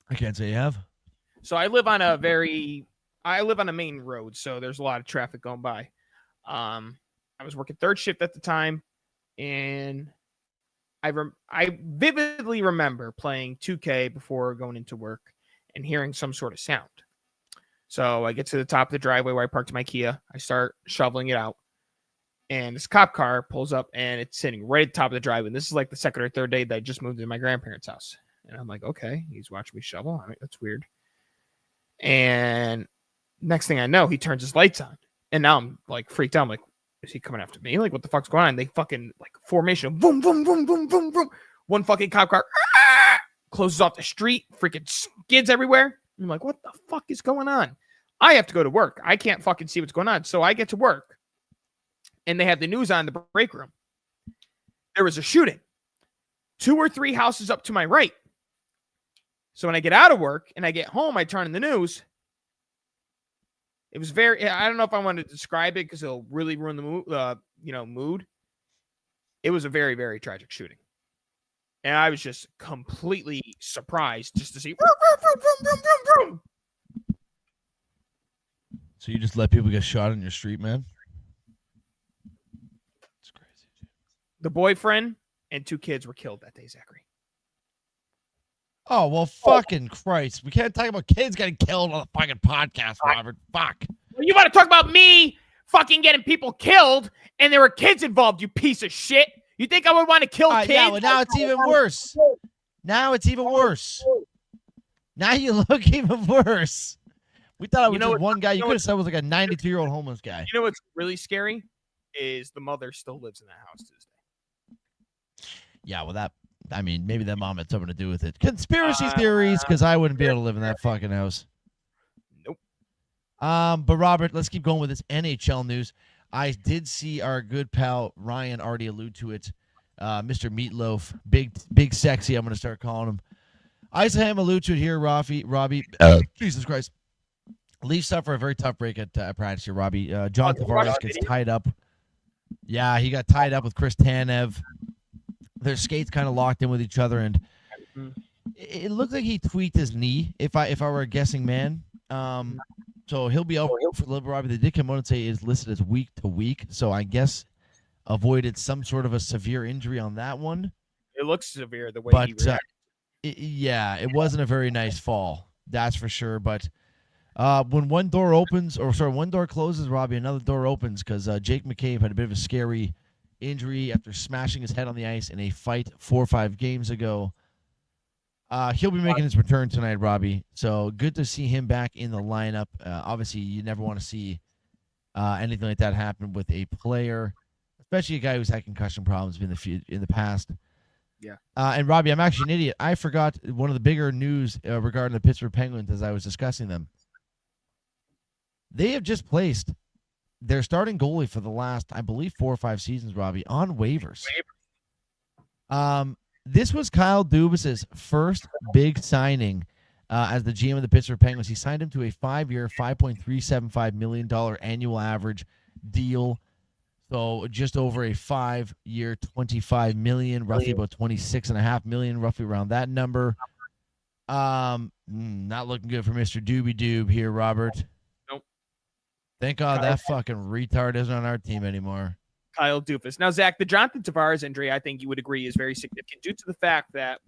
I can't say you have. So I live on a main road, so there's a lot of traffic going by. I was working third shift at the time, and I vividly remember playing 2K before going into work and hearing some sort of sound. So I get to the top of the driveway where I parked my Kia. I start shoveling it out. And this cop car pulls up, and it's sitting right at the top of the driveway. And this is like the second or third day that I just moved to my grandparents' house. And I'm like, okay, he's watching me shovel. I mean, that's weird. And next thing I know, he turns his lights on. And now I'm like freaked out. I'm like, is he coming after me? Like, what the fuck's going on? They fucking like formation. Boom, boom, boom, boom, boom, boom. One fucking cop car closes off the street. Freaking skids everywhere. I'm like, what the fuck is going on? I have to go to work. I can't fucking see what's going on. So I get to work. And they have the news on in the break room. There was a shooting 2 or 3 houses up to my right. So when I get out of work and I get home, I turn on the news. It was very, I don't know if I want to describe it because it'll really ruin the mood. It was a very, very tragic shooting. And I was just completely surprised just to see. So you just let people get shot in your street, man? It's crazy. The boyfriend and 2 kids were killed that day, Zachary. Oh, well, fucking Christ. We can't talk about kids getting killed on a fucking podcast, Robert. Fuck. Well, you want to talk about me fucking getting people killed and there were kids involved, you piece of shit? You think I would want to kill kids? Yeah, well, now it's even worse. Now it's even worse. Now you look even worse. We thought it was just one guy. You could have said it was like a 92-year-old homeless guy. You know what's really scary is the mother still lives in that house to this day. Yeah, well, maybe that mom had something to do with it. Conspiracy theories, because I wouldn't be able to live in that fucking house. Nope. But Robert, let's keep going with this NHL news. I did see our good pal Ryan already allude to it. Mr. Meatloaf, big sexy, I'm going to start calling him. I saw him allude to it here, Robbie. Jesus Christ. Leafs suffer a very tough break at practice here, Robbie. John Tavares gets tied up. Yeah, he got tied up with Chris Tanev. Their skates kind of locked in with each other, and it looked like he tweaked his knee, if I were a guessing man. So he'll be out for a little bit, Robbie. They did come out and say is listed as week to week, so I guess avoided some sort of a severe injury on that one. It looks severe the way he reacted. It wasn't a very nice fall, that's for sure. But when one door closes, Robbie, another door opens because Jake McCabe had a bit of a scary injury after smashing his head on the ice in a fight 4 or 5 games ago. He'll be making his return tonight, Robbie. So good to see him back in the lineup. Obviously, you never want to see anything like that happen with a player, especially a guy who's had concussion problems in the past. Yeah. And Robbie, I'm actually an idiot. I forgot one of the bigger news regarding the Pittsburgh Penguins as I was discussing them. They have just placed their starting goalie for the last, I believe, 4 or 5 seasons, Robbie, on waivers. This was Kyle Dubas's first big signing as the GM of the Pittsburgh Penguins. He signed him to a 5-year, $5.375 million annual average deal. So just over a 5-year, $25 million, roughly about $26.5 million, roughly around that number. Not looking good for Mr. Doobie Doob here, Robert. Nope. Thank God that fucking retard isn't on our team anymore. Kyle Dufus. Now, Zach, the Jonathan Tavares injury, I think you would agree, is very significant due to the fact that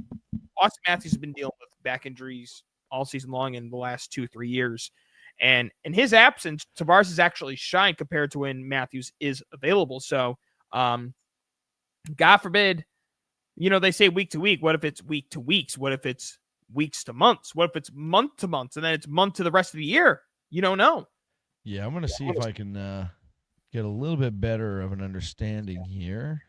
Austin Matthews has been dealing with back injuries all season long in the last 2-3 years. And in his absence, Tavares has actually shined compared to when Matthews is available. So, God forbid, they say week to week. What if it's week to weeks? What if it's weeks to months? What if it's month to months and then it's month to the rest of the year? You don't know. Yeah, I'm going to see if I can get a little bit better of an understanding here.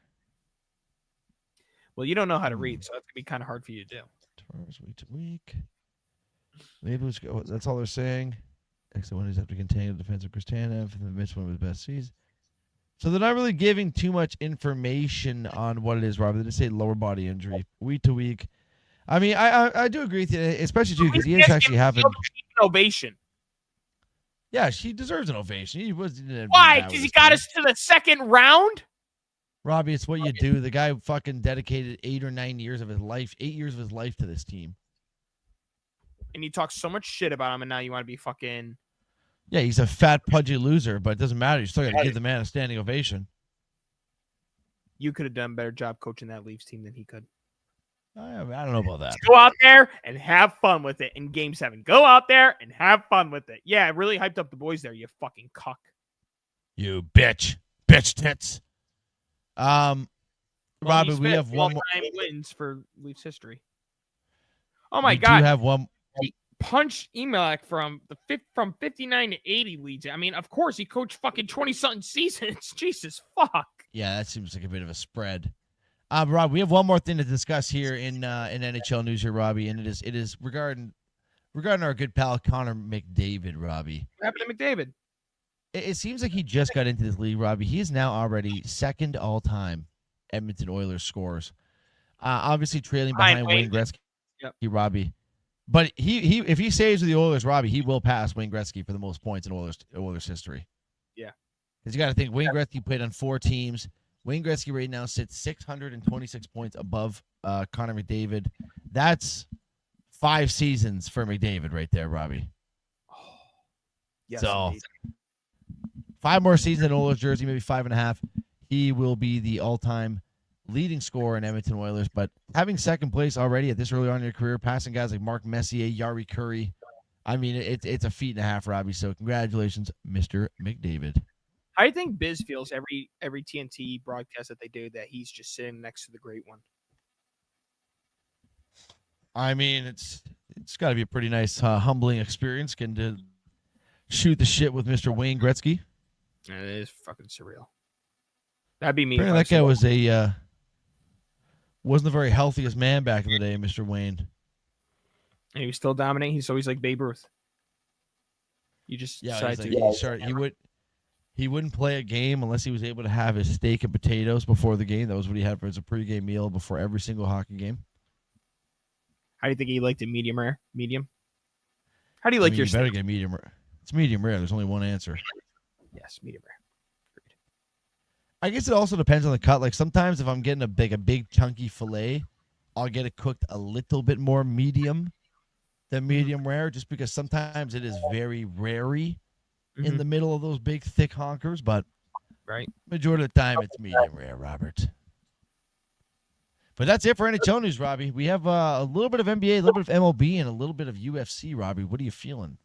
Well, you don't know how to read, so that's going to be kind of hard for you to do. Tavares week to week. That's all they're saying. Excellent one is have to contain the defensive Chris Tanev and the midst one of his best season. So they're not really giving too much information on what it is, Robert. They just say lower body injury week to week. I mean, I do agree with you, especially too because he is actually having an ovation. Yeah, she deserves an ovation. Why? Because he got us to the second round? Robbie, it's what you do. The guy fucking dedicated 8 or 9 years of his life, 8 years of his life to this team. And you talk so much shit about him, and now you want to be fucking... Yeah, he's a fat, pudgy loser, but it doesn't matter. You still got to give the man a standing ovation. You could have done a better job coaching that Leafs team than he could. I don't know about that. Go out there and have fun with it in Game 7. Go out there and have fun with it. Yeah, it really hyped up the boys there, you fucking cuck. You bitch. bitch tits. Well, Robbie, he's we fifth have in one more. all-time wins for Leafs history. Oh We my God! do have one. Punch Emac from 59 to 80 leads. I mean, of course, he coached fucking 20-something seasons. Jesus fuck. Yeah, that seems like a bit of a spread. Rob, we have one more thing to discuss here in NHL news here, Robbie, and it is regarding our good pal Connor McDavid, Robbie. What happened to McDavid? It seems like he just got into this league, Robbie. He is now already second all-time Edmonton Oilers scores. Obviously trailing behind Wayne Gretzky, Robbie. But he if he stays with the Oilers, Robbie, he will pass Wayne Gretzky for the most points in Oilers history. Yeah. Because you got to think, Wayne Gretzky played on 4 teams. Wayne Gretzky right now sits 626 points above Connor McDavid. That's 5 seasons for McDavid right there, Robbie. Yes, so indeed. 5 more seasons in Oilers jersey, maybe 5.5. He will be the all-time leading scorer in Edmonton Oilers. But having second place already at this early on in your career, passing guys like Mark Messier, Yari Curry, I mean, it's a feat and a half, Robbie. So congratulations, Mr. McDavid. How do you think Biz feels every TNT broadcast that they do that he's just sitting next to the great one? I mean, it's got to be a pretty nice, humbling experience getting to shoot the shit with Mr. Wayne Gretzky. It is fucking surreal. That'd be me. Apparently that guy was wasn't the very healthiest man back in the day, Mr. Wayne. And he was still dominating. So he's like Babe Ruth. You just decide to. He wouldn't play a game unless he was able to have his steak and potatoes before the game. That was what he had for his pregame meal before every single hockey game. How do you think he liked it? Medium rare? Medium? How do you like your steak? You better get medium rare. It's medium rare. There's only one answer. Yes, medium rare. Agreed. I guess it also depends on the cut. Like sometimes if I'm getting a big chunky fillet, I'll get it cooked a little bit more medium than medium rare, just because sometimes it is very rare-y in the middle of those big thick honkers. But right, majority of the time it's medium rare, Robert. But that's it for NHL news, Robbie. We have a little bit of NBA, a little bit of MLB, and a little bit of UFC, Robbie. What are you feeling?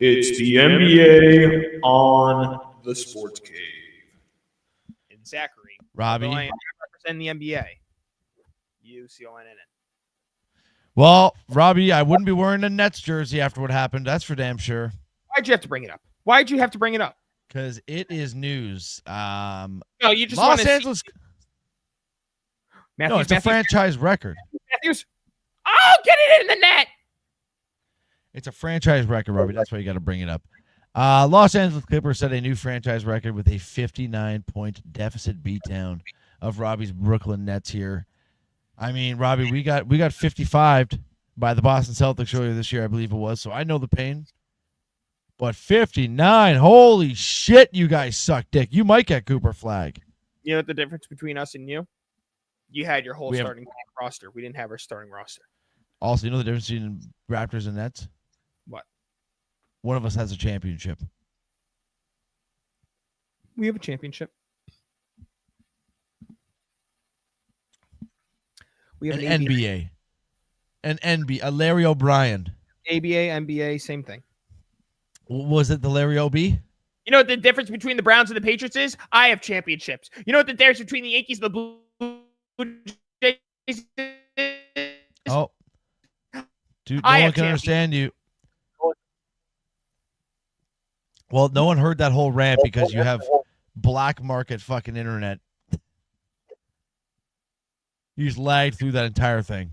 It's the NBA on the Sports Cave. And Zachary. Robbie. I represent the NBA. UCONN. Well, Robbie, I wouldn't be wearing a Nets jersey after what happened. That's for damn sure. Why'd you have to bring it up? Why'd you have to bring it up? Because it is news. No, you just Los Angeles. Matthews, No, it's a franchise record. Matthews. Oh, get it in the net. It's a franchise record, Robbie. That's why you got to bring it up. Los Angeles Clippers set a new franchise record with a 59-point deficit beatdown of Robbie's Brooklyn Nets here. I mean, Robbie, we got 55'd by the Boston Celtics earlier this year, I believe it was. So I know the pain. But 59, holy shit, you guys suck dick. You might get Cooper flag. You know what the difference between us and you? You had your whole starting roster. We didn't have our starting roster. Also, you know the difference between Raptors and Nets? What? One of us has a championship. We have a championship. We have an NBA. An NBA. A Larry O'Brien. ABA, NBA, same thing. Was it the Larry O.B.? You know what the difference between the Browns and the Patriots is? I have championships. You know what the difference between the Yankees and the Blue Jays is? Oh. Dude, no one can understand you. Well, no one heard that whole rant because you have black market fucking internet. You just lagged through that entire thing.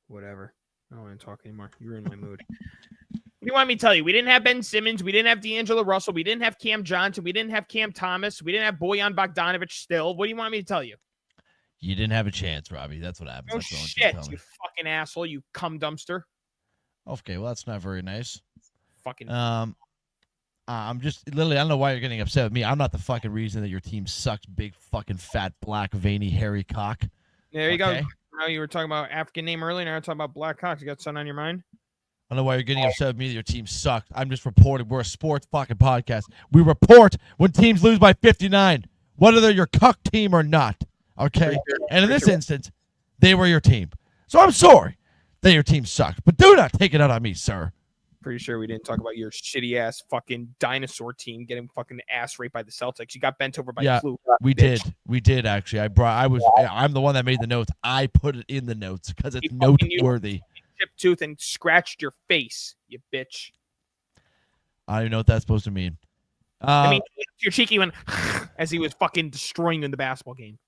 Whatever. I don't want to talk anymore. You ruined my mood. What do you want me to tell you? We didn't have Ben Simmons. We didn't have D'Angelo Russell. We didn't have Cam Johnson. We didn't have Cam Thomas. We didn't have Bojan Bogdanovic still. What do you want me to tell you? You didn't have a chance, Robbie. That's what happened. No shit, you fucking asshole. You cum dumpster. Okay, well, that's not very nice. Fucking. I'm just literally. I don't know why you're getting upset with me. I'm not the fucking reason that your team sucks. Big fucking fat black veiny hairy cock. There you go. Now you were talking about African name earlier. Now you're talking about black cocks. You got something on your mind? I don't know why you're getting upset with me that your team sucked. I'm just reporting. We're a sports fucking podcast. We report when teams lose by 59, whether they're your cuck team or not. Okay? And in this instance, they were your team. So I'm sorry that your team sucked. But do not take it out on me, sir. Pretty sure we didn't talk about your shitty ass fucking dinosaur team getting fucking ass raped by the Celtics. You got bent over by the flu. We did. We did actually. I'm the one that made the notes. I put it in the notes because it's noteworthy. Chipped tooth and scratched your face, you bitch. I don't even know what that's supposed to mean. I mean, your cheeky went as he was fucking destroying you in the basketball game.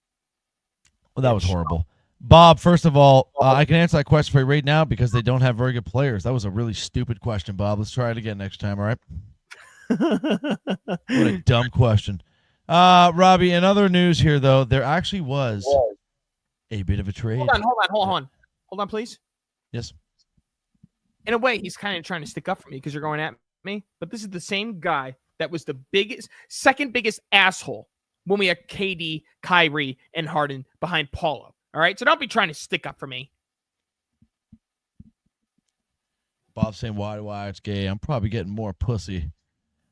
Well, that was horrible. Bob, first of all, I can answer that question for you right now because they don't have very good players. That was a really stupid question, Bob. Let's try it again next time, all right? What a dumb question. Robbie, in other news here, though, there actually was a bit of a trade. Hold on, please. Yes. In a way, he's kind of trying to stick up for me because you're going at me. But this is the same guy that was the second biggest asshole when we had KD, Kyrie, and Harden behind Paulo. All right? So don't be trying to stick up for me. Bob saying, why it's gay. I'm probably getting more pussy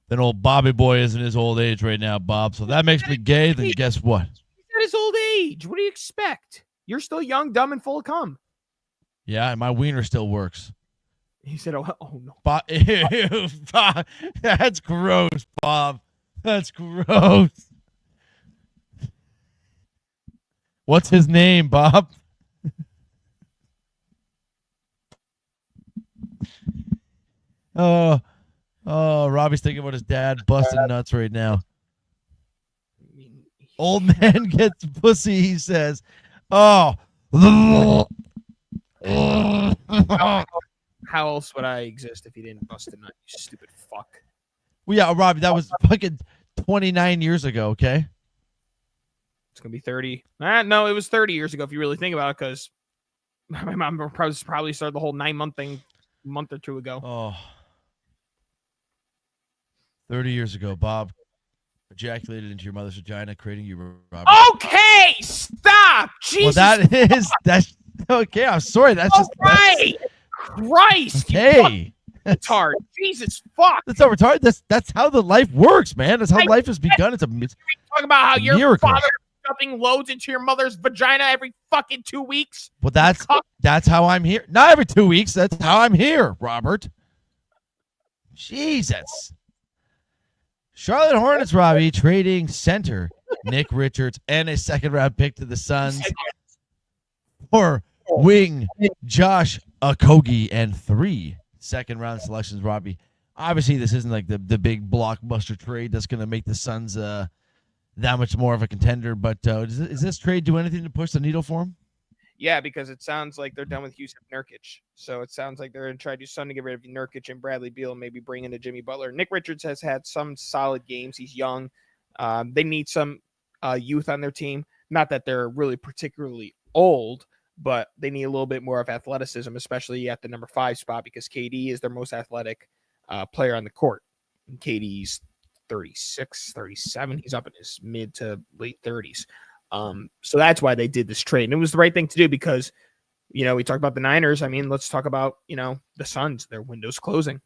than old Bobby Boy is in his old age right now, Bob. So that makes me gay, then guess what? He's at his old age. What do you expect? You're still young, dumb, and full of cum. Yeah, and my wiener still works. He said, oh no. Bob, ew, Bob, that's gross, Bob. That's gross. What's his name, Bob? Oh, Robbie's thinking about his dad busting nuts right now. Old man gets pussy, he says. Oh. How else would I exist if he didn't bust a nut, you stupid fuck? Well, yeah, Robbie, that was fucking 29 years ago, okay? It's going to be 30. No, it was 30 years ago if you really think about it, because my mom probably started the whole 9-month thing a month or two ago. Oh. 30 years ago, Bob ejaculated into your mother's vagina, creating you, Robert. Okay, stop! Jesus. Well, that's okay. I'm sorry. That's just right. Christ. Okay. It's hard. Jesus fuck. That's not retarded. That's how the life works, man. That's how life has begun. It's a talking about how your miracle. father stuffing loads into your mother's vagina every fucking 2 weeks. Well, that's how I'm here. Not every 2 weeks. That's how I'm here, Robert. Jesus. Charlotte Hornets, Robbie, trading center Nick Richards and a second-round pick to the Suns for wing Josh Okogie and 3 second-round selections, Robbie. Obviously, this isn't like the big blockbuster trade that's going to make the Suns that much more of a contender, but does this trade do anything to push the needle for them? Yeah, because it sounds like they're done with Yusuf Nurkic. So it sounds like they're going to try to do something to get rid of Nurkic and Bradley Beal and maybe bring in a Jimmy Butler. Nick Richards has had some solid games. He's young. They need some youth on their team. Not that they're really particularly old, but they need a little bit more of athleticism, especially at the number 5 spot, because KD is their most athletic player on the court. And KD's 36, 37. He's up in his mid to late 30s. So that's why they did this trade. And it was the right thing to do because, we talked about the Niners. I mean, let's talk about, the Suns. Their window's closing.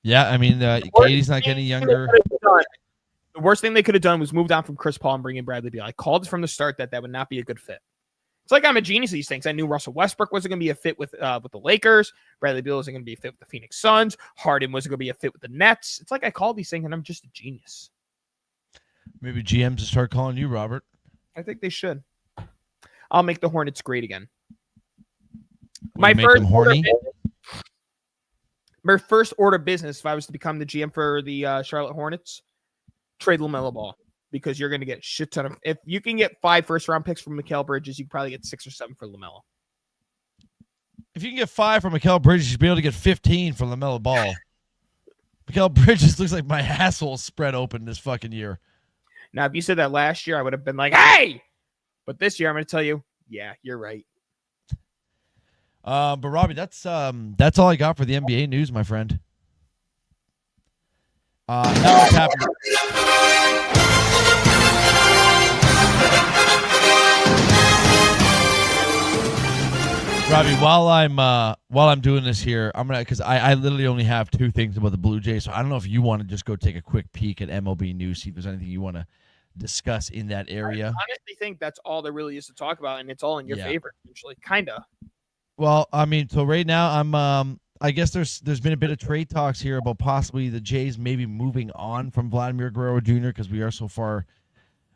Yeah, I mean, KD's not getting younger. The worst thing they could have done was moved on from Chris Paul and bring in Bradley Beal. I called from the start that would not be a good fit. It's like I'm a genius of these things. I knew Russell Westbrook wasn't going to be a fit with the Lakers. Bradley Beal wasn't going to be a fit with the Phoenix Suns. Harden wasn't going to be a fit with the Nets. It's like I called these things, and I'm just a genius. Maybe GMs to start calling you, Robert. I think they should. I'll make the Hornets great again. My first order of business, if I was to become the GM for the Charlotte Hornets, trade LaMelo Ball, because you're going to get a shit ton of. If you can get 5 first-round picks from Mikal Bridges, you can probably get 6 or 7 for LaMelo. If you can get 5 from Mikal Bridges, you should be able to get 15 from LaMelo Ball. Mikal Bridges looks like my asshole spread open this fucking year. Now, if you said that last year, I would have been like, hey! But this year, I'm going to tell you, yeah, you're right. But Robbie, that's all I got for the NBA news, my friend. Now what's happening? Robbie, while I'm doing this here, I'm gonna because I literally only have two things about the Blue Jays, so I don't know if you want to just go take a quick peek at MLB news, see if there's anything you want to discuss in that area. I honestly think that's all there really is to talk about, and it's all in your favor, usually, kinda. Well, I mean, so right now I guess there's been a bit of trade talks here about possibly the Jays maybe moving on from Vladimir Guerrero Jr. because we are so far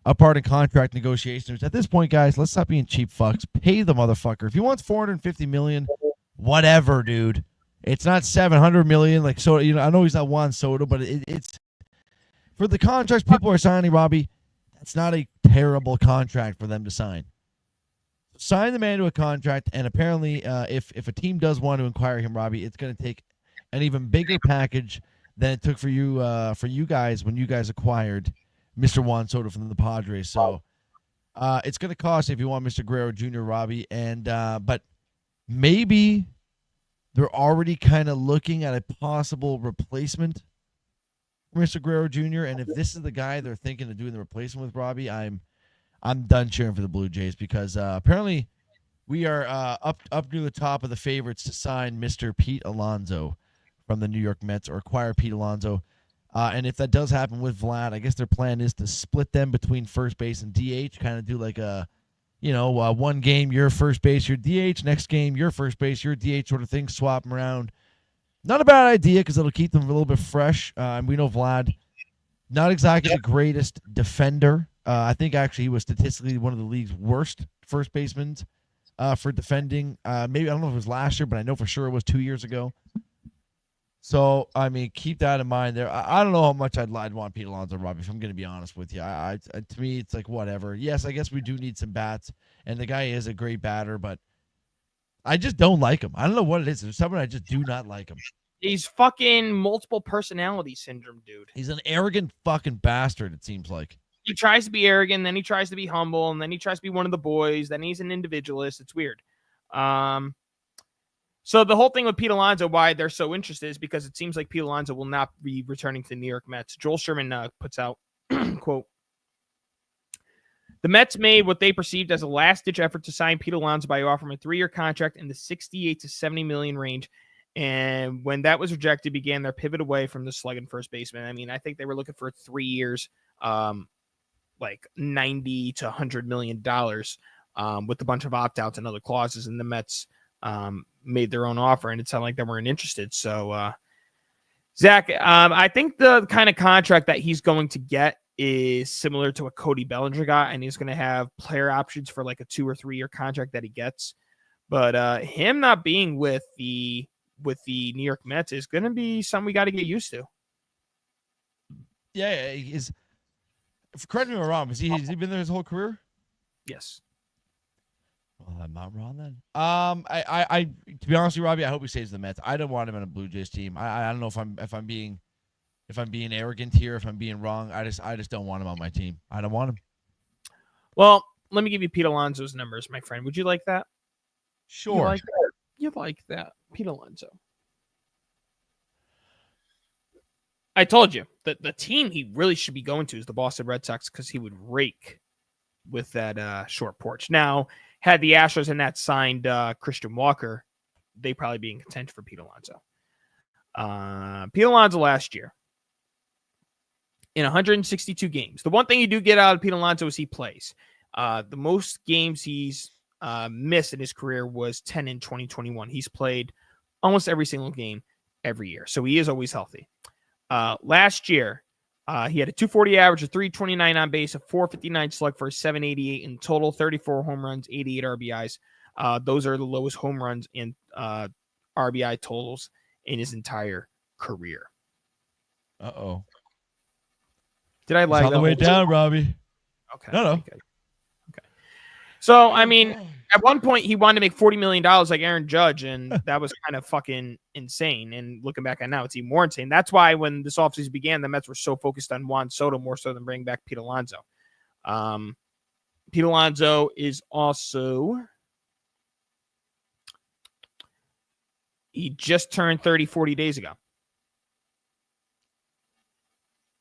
apart in contract negotiations. At this point, guys, let's stop being cheap fucks. Pay the motherfucker. If he wants $450 million, whatever, dude. It's not $700 million like Soto. I know he's not Juan Soto, but it's for the contracts people are signing, Robbie. That's not a terrible contract for them to sign. Sign the man to a contract, and apparently, if a team does want to acquire him, Robbie, it's going to take an even bigger package than it took for you guys when you guys acquired Mr. Juan Soto from the Padres. So it's going to cost if you want Mr. Guerrero Jr., Robbie. And but maybe they're already kind of looking at a possible replacement for Mr. Guerrero Jr. And if this is the guy they're thinking of doing the replacement with, Robbie, I'm done cheering for the Blue Jays because apparently we are up near the top of the favorites to sign Mr. Pete Alonso from the New York Mets or acquire Pete Alonso. And if that does happen with Vlad, I guess their plan is to split them between first base and DH, kind of do like a, one game, your first base, your DH, next game, your first base, your DH sort of thing, swap them around. Not a bad idea because it'll keep them a little bit fresh. And we know Vlad, not exactly the greatest defender. I think actually he was statistically one of the league's worst first basemen for defending. Maybe, I don't know if it was last year, but I know for sure it was 2 years ago. So, I mean, keep that in mind there. I don't know how much I'd want Pete Alonso, Robbie, if I'm going to be honest with you. To me, it's like whatever. Yes, I guess we do need some bats, and the guy is a great batter, but I just don't like him. I don't know what it is. There's something I just do not like him. He's fucking multiple personality syndrome, dude. He's an arrogant fucking bastard, it seems like. He tries to be arrogant, then he tries to be humble, and then he tries to be one of the boys, then he's an individualist. It's weird. So the whole thing with Pete Alonso, why they're so interested is because it seems like Pete Alonso will not be returning to the New York Mets. Joel Sherman puts out, quote, the Mets made what they perceived as a last-ditch effort to sign Pete Alonso by offering a 3-year contract in the $68 to $70 million range. And when that was rejected, began their pivot away from the slugging first baseman. I mean, I think they were looking for 3 years, like $90 to $100 million with a bunch of opt-outs and other clauses. And the Mets made their own offer, and it sounded like they weren't interested. So, Zach, I think the kind of contract that he's going to get is similar to what Cody Bellinger got, and he's going to have player options for like a 2 or 3 year contract that he gets. But him not being with the New York Mets is going to be something we got to get used to. Yeah, he's. Correct me if I'm wrong. Has he been there his whole career? Yes. Well, I'm not wrong then. I to be honest with you, Robbie, I hope he stays in the Mets. I don't want him on a Blue Jays team. I don't know if I'm being arrogant here, if I'm being wrong. I just don't want him on my team. I don't want him. Well, let me give you Pete Alonso's numbers, my friend. Would you like that? Sure. You like that, Pete Alonso. I told you that the team he really should be going to is the Boston Red Sox because he would rake with that short porch. Now, had the Astros and that signed Christian Walker, they'd probably be in contention for Pete Alonso. Pete Alonso last year, in 162 games. The one thing you do get out of Pete Alonso is he plays. The most games he's missed in his career was 10 in 2021. He's played almost every single game every year, so he is always healthy. Last year, he had a 240 average, a 329 on base, a 459 slug for a 788 in total, 34 home runs, 88 RBIs. Those are the lowest home runs and RBI totals in his entire career. Uh-oh. Did I lie? All the way down, Robbie. Okay. No. Okay. So, I mean, at one point he wanted to make $40 million like Aaron Judge, and that was kind of fucking insane. And looking back on now, it's even more insane. That's why when this offseason began, the Mets were so focused on Juan Soto more so than bringing back Pete Alonso. Pete Alonso is also... He just turned 30 40 days ago.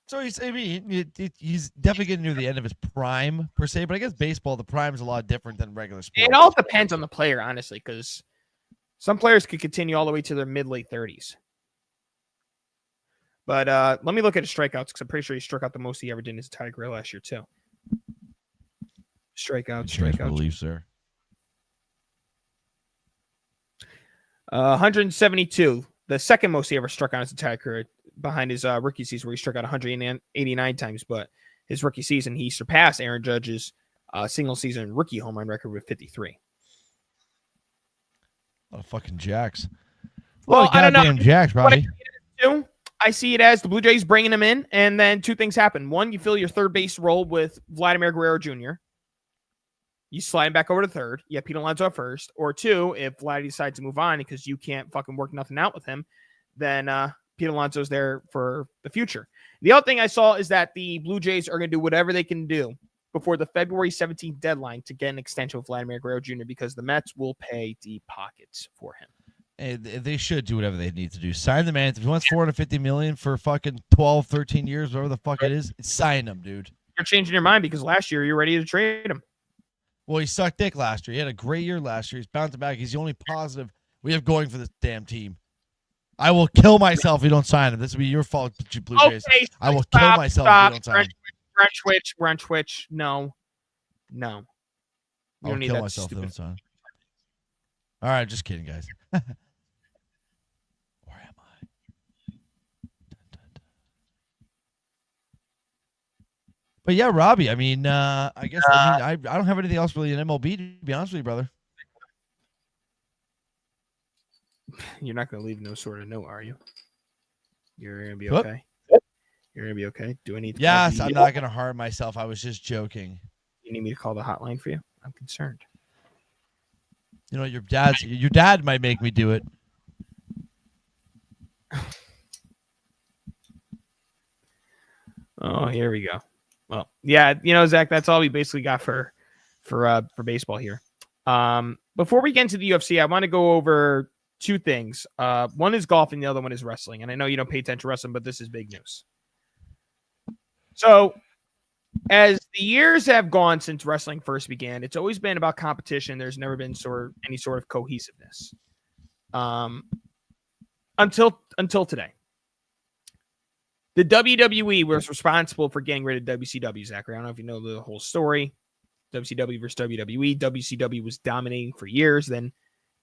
So he's definitely getting near the end of his prime, per se. But I guess baseball, the prime is a lot different than regular sports. It all depends on the player, honestly, because Some players could continue all the way to their mid-late 30s. But let me look at his strikeouts because I'm pretty sure he struck out the most he ever did in his entire career last year, too. Strikeouts. Believe, sir. 172. The second most he ever struck out his entire career behind his rookie season where he struck out 189 times. But his rookie season, he surpassed Aaron Judge's single season rookie home run record with 53. A lot of fucking jacks. Well, I don't know. Jacks, Robbie. I see it as the Blue Jays bringing him in, and then two things happen. One, you fill your third base role with Vladimir Guerrero Jr. You slide him back over to third. You have Pete Alonso at first. Or two, if Vladdy decides to move on because you can't fucking work nothing out with him, then Pete Alonso's there for the future. The other thing I saw is that the Blue Jays are going to do whatever they can do before the February 17th deadline to get an extension with Vladimir Guerrero Jr. because the Mets will pay deep pockets for him. They should do whatever they need to do. Sign the man. If he wants $450 million for fucking 12, 13 years, whatever the fuck it is, sign him, dude. You're changing your mind because last year you're ready to trade him. Well, he sucked dick last year. He had a great year last year. He's bouncing back. He's the only positive we have going for this damn team. I will kill myself if you don't sign him. This will be your fault, Blue Jays. Okay, I will kill myself if you don't sign him. We're on Twitch. No. We I'll don't need kill that myself if stupid. they don't sign him. All right, just kidding, guys. Where am I? But yeah, Robbie. I mean, I don't have anything else really in MLB, to be honest with you, brother. You're not going to leave no sort of note, are you? You're going to be What? okay. You're going to be okay. Do I need to Yes, call I'm not going to harm myself. I was just joking. You need me to call the hotline for you? I'm concerned. You know, your dad might make me do it. Oh, here we go. Well, yeah, Zach, that's all we basically got for baseball here. Before we get into the UFC, I want to go over two things. One is golf and the other one is wrestling. And I know you don't pay attention to wrestling, but this is big news. So, as the years have gone since wrestling first began, it's always been about competition. There's never been any sort of cohesiveness. Until today. The WWE was responsible for getting rid of WCW, Zachary. I don't know if you know the whole story. WCW versus WWE. WCW was dominating for years. Then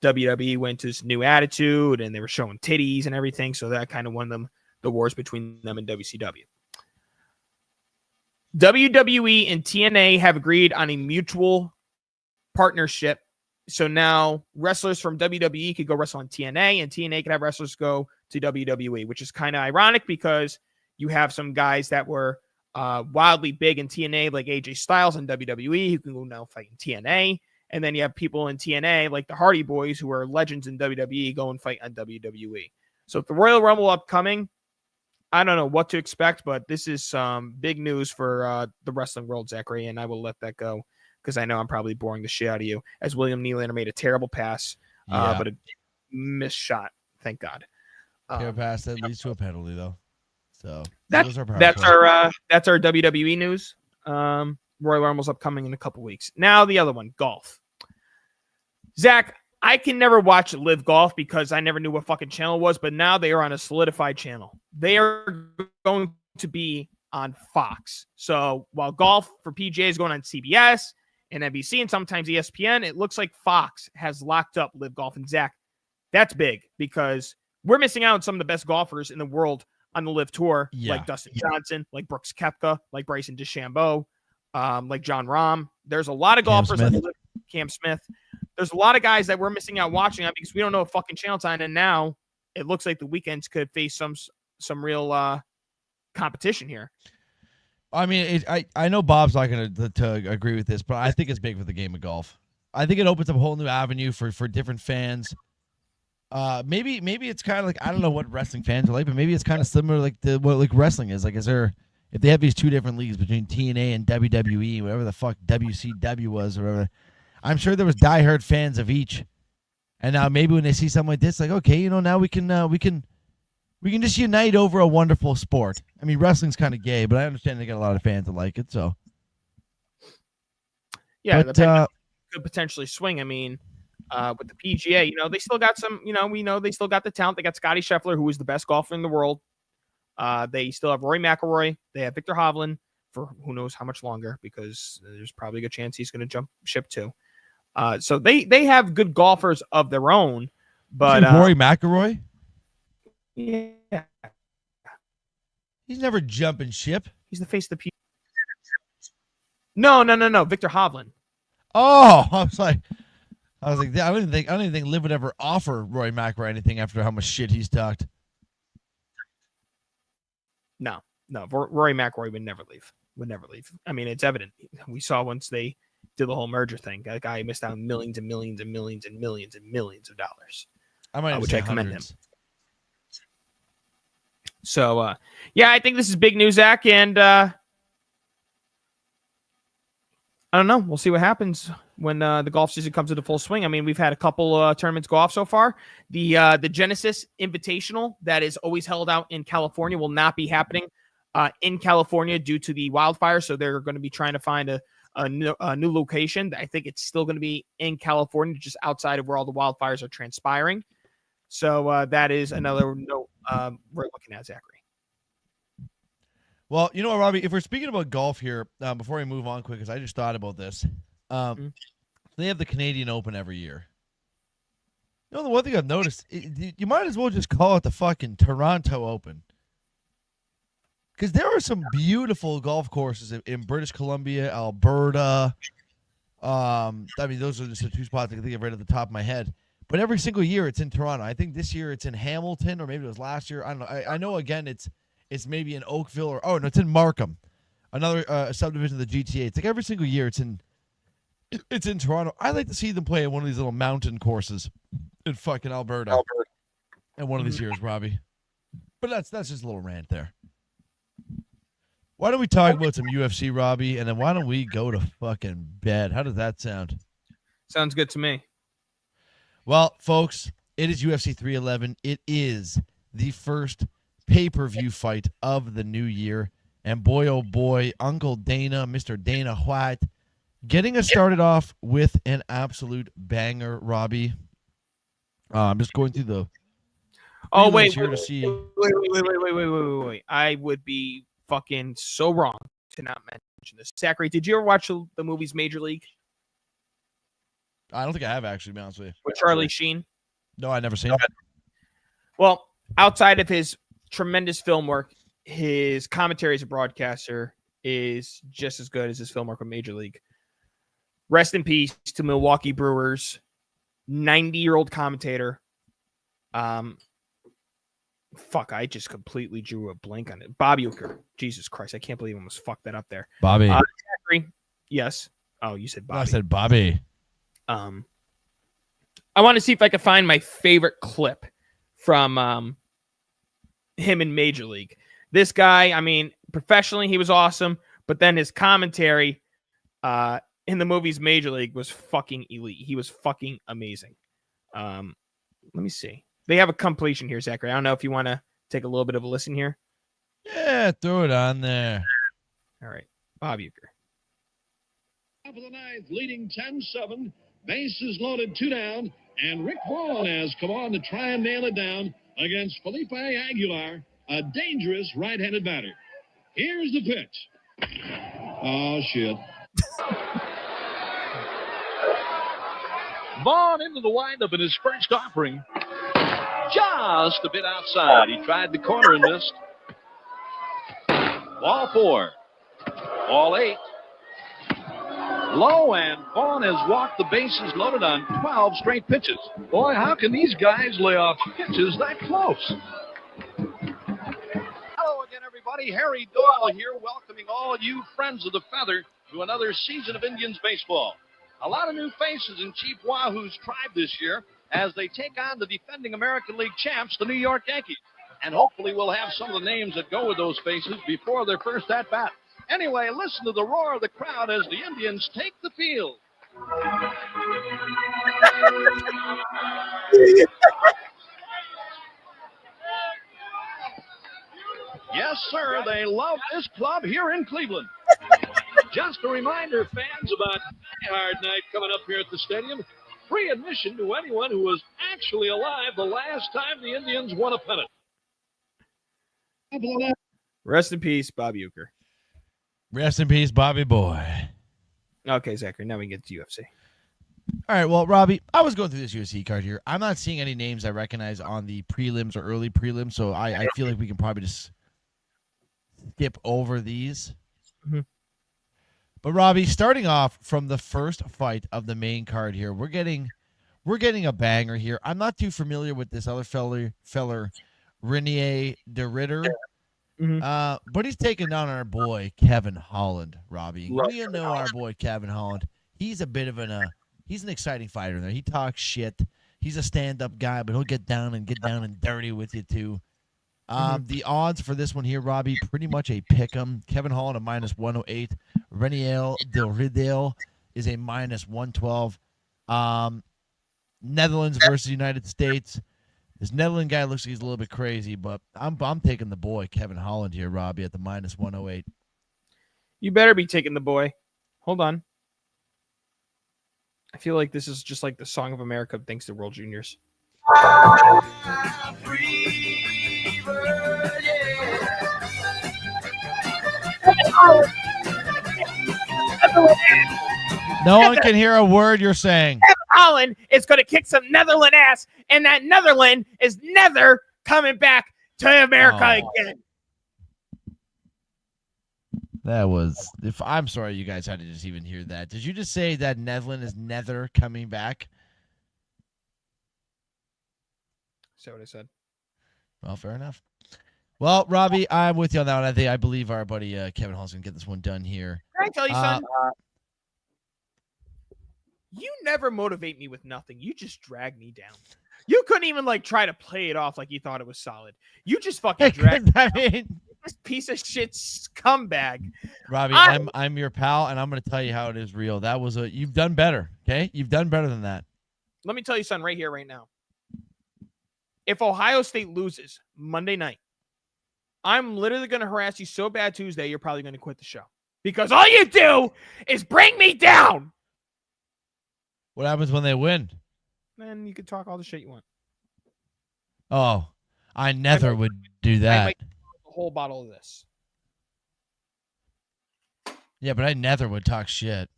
WWE went to this new attitude, and they were showing titties and everything. So that kind of won them the wars between them and WCW. WWE and TNA have agreed on a mutual partnership. So now wrestlers from WWE could go wrestle on TNA, and TNA could have wrestlers go to WWE, which is kind of ironic because you have some guys that were wildly big in TNA, like AJ Styles in WWE, who can go now fight in TNA. And then you have people in TNA, like the Hardy Boys, who are legends in WWE, go and fight on WWE. So if the Royal Rumble upcoming, I don't know what to expect, but this is some big news for the wrestling world, Zachary, and I will let that go because I know I'm probably boring the shit out of you, as William Nylander made a terrible pass, but a missed shot, thank God. Fair pass that leads to a penalty, though. So that's our WWE news. Royal Rumble's upcoming in a couple weeks. Now the other one, golf. Zach, I can never watch Live Golf because I never knew what fucking channel it was, but now they are on a solidified channel. They are going to be on Fox. So while golf for PGA is going on CBS and NBC and sometimes ESPN, it looks like Fox has locked up Live Golf. And Zach, that's big because we're missing out on some of the best golfers in the world on the Live Tour, like Dustin Johnson, like Brooks Koepka, like Bryson DeChambeau, like John Rahm. There's a lot of golfers on the Live, Cam Smith. There's a lot of guys that we're missing out watching on because we don't know what fucking channel it's on. And now it looks like the weekends could face some real competition here. I mean, I know Bob's not going to agree with this, but I think it's big for the game of golf. I think it opens up a whole new avenue for different fans. Maybe it's kind of like, I don't know what wrestling fans are like, but maybe it's kind of similar what wrestling is. Like, if they have these two different leagues between TNA and WWE, whatever the fuck WCW was or whatever, I'm sure there was diehard fans of each. And now maybe when they see something like this, like, okay, now we can just unite over a wonderful sport. I mean, wrestling's kind of gay, but I understand they got a lot of fans that like it. So yeah, but, the could potentially swing. I mean, with the PGA. You know, they still got some. You know, we know they still got the talent. They got Scotty Scheffler, who is the best golfer in the world. They still have Rory McIlroy. They have Victor Hovland for who knows how much longer, because there's probably a good chance he's going to jump ship too. So they have good golfers of their own. But Rory McIlroy, yeah, he's never jumping ship. he's the face of the PGA. No. Victor Hovland. Oh, I was like, I don't even think Liv would ever offer Rory McIlroy anything after how much shit he's talked. No. Rory McIlroy would never leave. I mean, it's evident. We saw once they did the whole merger thing. That guy missed out on millions and millions and millions and millions and millions of dollars. Which I commend him. So, yeah, I think this is big news, Zach, and I don't know. We'll see what happens when the golf season comes into full swing. I mean, we've had a couple tournaments go off so far. The Genesis Invitational that is always held out in California will not be happening in California due to the wildfire, so they're going to be trying to find a new location. I think it's still going to be in California, just outside of where all the wildfires are transpiring. So that is another note we're looking at, Zachary. Well, you know what, Robbie? If we're speaking about golf here, before we move on quick, because I just thought about this. They have the Canadian Open every year. You know, the one thing I've noticed, you might as well just call it the fucking Toronto Open. Because there are some beautiful golf courses in British Columbia, Alberta. I mean, those are just the two spots I can think of right at the top of my head. But every single year it's in Toronto. I think this year it's in Hamilton, or maybe it was last year. I don't know. I know, again, it's maybe in Oakville, or it's in Markham, another subdivision of the GTA. It's like every single year it's in Toronto. I like to see them play at one of these little mountain courses in fucking Alberta. And one of these years, Robbie. But that's just a little rant there. Why don't we talk about some UFC, Robbie, and then why don't we go to fucking bed? How does that sound? Sounds good to me. Well, folks, it is UFC 311. It is the first pay-per-view fight of the new year. And boy, oh boy, Uncle Dana, Mr. Dana White, getting us started off with an absolute banger, Robbie. I'm just going through the... Wait. I would be fucking so wrong to not mention this. Zachary, did you ever watch the movies Major League? I don't think I have, actually, to be honest with you. With Charlie Sheen? No, I never seen it. Well, outside of his tremendous film work, his commentary as a broadcaster is just as good as his film work with Major League. Rest in peace to Milwaukee Brewers, 90-year-old commentator. Fuck, I just completely drew a blank on it. Bobby Uecker. Jesus Christ, I can't believe I almost fucked that up there. Bobby. Zachary, yes. Oh, you said Bobby. No, I said Bobby. I want to see if I can find my favorite clip from him in Major League. This guy, I mean, professionally, he was awesome, but then his commentary in the movies Major League was fucking elite. He was fucking amazing. Let me see. They have a completion here, Zachary. I don't know if you want to take a little bit of a listen here. Yeah, throw it on there. All right. Bob Uecker. Top of the ninth, leading 10-7. Bases loaded, 2 down. And Rick Vaughn has come on to try and nail it down against Felipe Aguilar, a dangerous right-handed batter. Here's the pitch. Oh, shit. Vaughn into the windup in his first offering. Just a bit outside. He tried the corner and missed. Ball 4. Ball 8. Low, and Vaughn has walked the bases loaded on 12 straight pitches. Boy, how can these guys lay off pitches that close? Hello again, everybody. Harry Doyle here, welcoming all you friends of the feather to another season of Indians baseball. A lot of new faces in Chief Wahoo's tribe this year as they take on the defending American League champs, the New York Yankees. And hopefully we'll have some of the names that go with those faces before their first at-bat. Anyway, listen to the roar of the crowd as the Indians take the field. Yes, sir, they love this club here in Cleveland. Just a reminder, fans, about Die Hard Night coming up here at the stadium. free admission to anyone who was actually alive the last time the Indians won a pennant. Rest in peace, Bob Uecker. Rest in peace, Bobby boy. Okay, Zachary, now we can get to UFC. All right, well, Robbie, I was going through this UFC card here. I'm not seeing any names I recognize on the prelims or early prelims, so I feel like we can probably just skip over these. Mhm. But Robbie, starting off from the first fight of the main card here, we're getting a banger here. I'm not too familiar with this other feller Renier de Ritter. But he's taking down our boy Kevin Holland, Robbie. We know our boy Kevin Holland. He's a bit of he's an exciting fighter in there. He talks shit. He's a stand-up guy, but he'll get down and dirty with you too. The odds for this one here, Robbie, pretty much a pick 'em. Kevin Holland a -108. Renier del Riddle is a -112. Netherlands versus United States. This Netherlands guy looks like he's a little bit crazy, but I'm taking the boy Kevin Holland here, Robbie, at the -108. You better be taking the boy. Hold on. I feel like this is just like the Song of America thanks to World Juniors. No one can hear a word you're saying. Kevin Holland is going to kick some Netherland ass, and that Netherland is never coming back to America again. That was. I'm sorry you guys had to just even hear that. Did you just say that Netherland is never coming back? Is that what I said? Well, fair enough. Well, Robbie, I'm with you on that one. I believe our buddy Kevin Holland's going to get this one done here. Can I tell you something? You never motivate me with nothing. You just drag me down. You couldn't even try to play it off like you thought it was solid. You just fucking drag me down. This piece of shit scumbag. Robbie, I'm your pal, and I'm going to tell you how it is real. That was you've done better, okay? You've done better than that. Let me tell you something right here, right now. If Ohio State loses Monday night, I'm literally going to harass you so bad Tuesday, you're probably going to quit the show. Because all you do is bring me down. What happens when they win? Then you can talk all the shit you want. Oh, I never would do that. I might a whole bottle of this. Yeah, but I never would talk shit.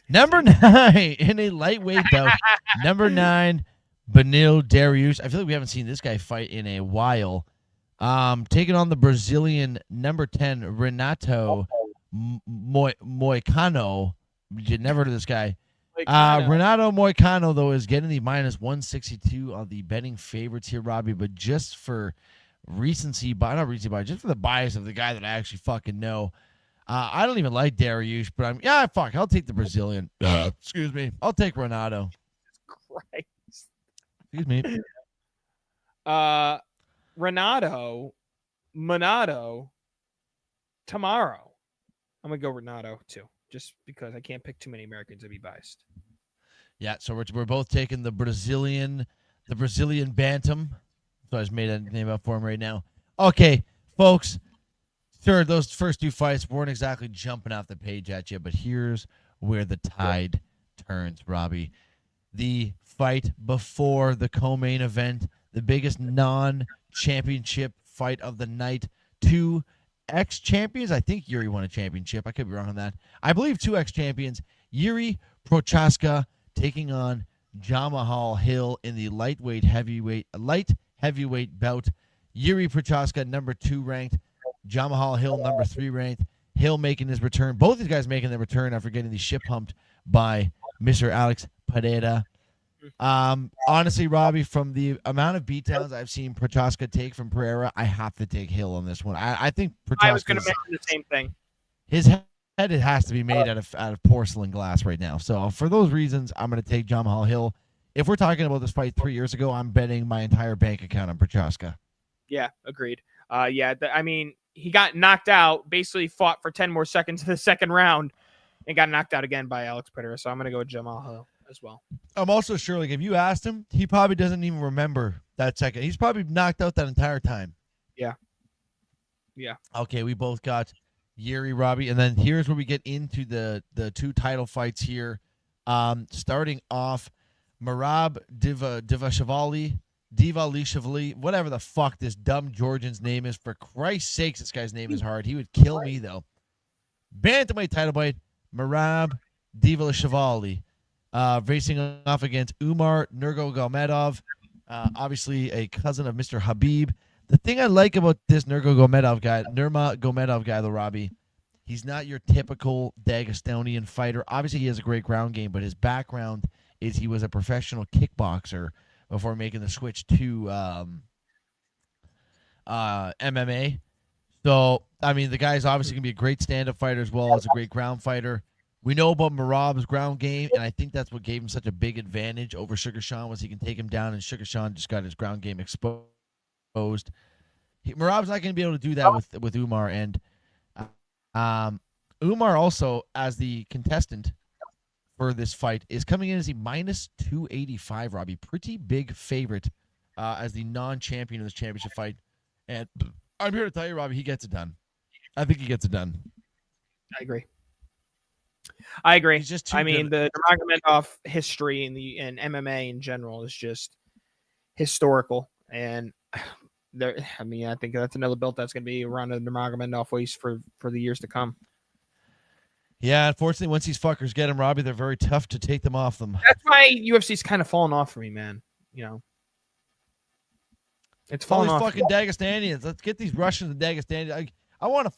Number 9 in a lightweight bout. Number 9, Beneil Dariush. I feel like we haven't seen this guy fight in a while. Taking on the Brazilian number 10, Renato Moicano. You never heard of this guy. Renato Moicano, though, is getting the -162 on the betting favorites here, Robbie. But just for recency, not recency bias, just for the bias of the guy that I actually fucking know. I don't even like Dariush, but I'll take the Brazilian. Excuse me. I'll take Renato. Christ. Excuse me. Renato, Monado, Tamaro. I'm going to go Renato, too, just because I can't pick too many Americans to be biased. Yeah, so we're both taking the Brazilian Bantam. So I just made a name up for him right now. Okay, folks. Sure, those first two fights weren't exactly jumping off the page at you, but here's where the tide turns, Robbie. The fight before the co-main event, the biggest non-championship fight of the night. 2 ex-champions. I think Yuri won a championship. I could be wrong on that. I believe 2 ex-champions. Yuri Prochaska taking on Jamahal Hill in the light heavyweight bout. Yuri Prochaska, number 2 ranked. Jamahal Hill, number 3 ranked. Hill making his return. Both these guys making their return after getting the ship humped by Mr. Alex Pereira. Honestly, Robbie, from the amount of beatdowns I've seen Prochaska take from Pereira, I have to take Hill on this one. I think Prochaska. I was going to mention the same thing. His head has to be made out of porcelain glass right now. So for those reasons, I'm going to take Jamahal Hill. If we're talking about this fight 3 years ago, I'm betting my entire bank account on Prochaska. Yeah, agreed. He got knocked out, basically fought for 10 more seconds in the second round, and got knocked out again by Alex Pereira. So I'm going to go with Jamal Hill as well. I'm also sure, if you asked him, he probably doesn't even remember that second. He's probably knocked out that entire time. Yeah. Yeah. Okay, we both got Yuri, Robbie, and then here's where we get into the two title fights here. Starting off, Merab Divalishvili, whatever the fuck this dumb Georgian's name is. For Christ's sakes, this guy's name is hard. He would kill me though. Bantamweight title fight, Merab Divalishvili, facing off against Umar Nurmagomedov, obviously a cousin of Mr. Habib. The thing I like about this Nurmagomedov guy, though, Robbie, he's not your typical Dagestanian fighter. Obviously, he has a great ground game, but his background is he was a professional kickboxer before making the switch to MMA. So, I mean, the guy's obviously going to be a great stand-up fighter as well as a great ground fighter. We know about Merab's ground game, and I think that's what gave him such a big advantage over Sugar Sean was he can take him down, and Sugar Sean just got his ground game exposed. Merab's not going to be able to do that with Umar, and Umar also, as the contestant for this fight, is coming in as a minus 285, Robbie. Pretty big favorite as the non-champion of this championship fight. And I'm here to tell you, Robbie, he gets it done. I think he gets it done. I agree. He's just too the good. Nurmagomedov history in MMA in general is just historical, and I think that's another belt that's going to be around the Nurmagomedov waist for the years to come. Yeah, unfortunately, once these fuckers get him, Robbie, they're very tough to take them off them. That's why UFC's kind of fallen off for me, man. It's All falling these off. fucking Dagestanians. Let's get these Russians and Dagestanians. I want a